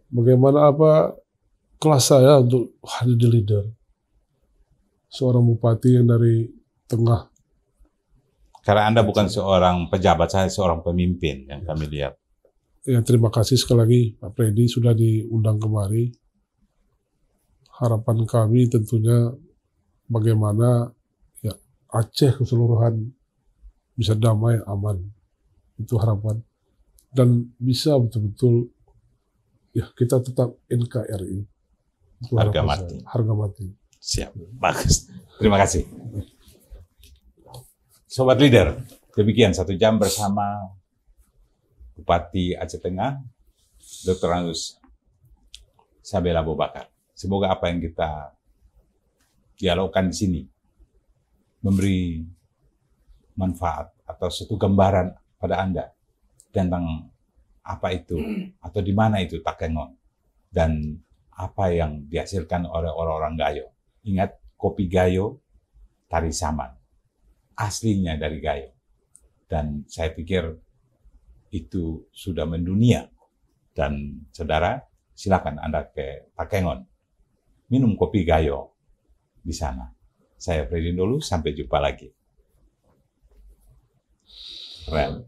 Bagaimana kelas saya untuk hadir di leader. Seorang bupati yang dari tengah. Karena Anda bukan seorang pejabat, saya seorang pemimpin yang kami lihat. Ya, terima kasih sekali lagi Pak Freddy sudah diundang kemari. Harapan kami tentunya bagaimana ya Aceh keseluruhan bisa damai, aman. Itu harapan. dan bisa betul-betul ya kita tetap NKRI. Itu Harga harapan mati. saya. Harga mati. Siap, bagus. Terima kasih. Sobat Leader, demikian 1 jam bersama Bupati Aceh Tengah, Dr. Angus Sabel Abu Bakar. Semoga apa yang kita dialogkan di sini memberi manfaat atau suatu gambaran pada Anda tentang apa itu atau di mana itu Takengon dan apa yang dihasilkan oleh orang-orang Gayo. Ingat, kopi Gayo, Tari Saman, aslinya dari Gayo. Dan saya pikir itu sudah mendunia. Dan saudara, silakan Anda ke Takengon, minum kopi Gayo di sana. Saya Freddy dulu, sampai jumpa lagi. Keren.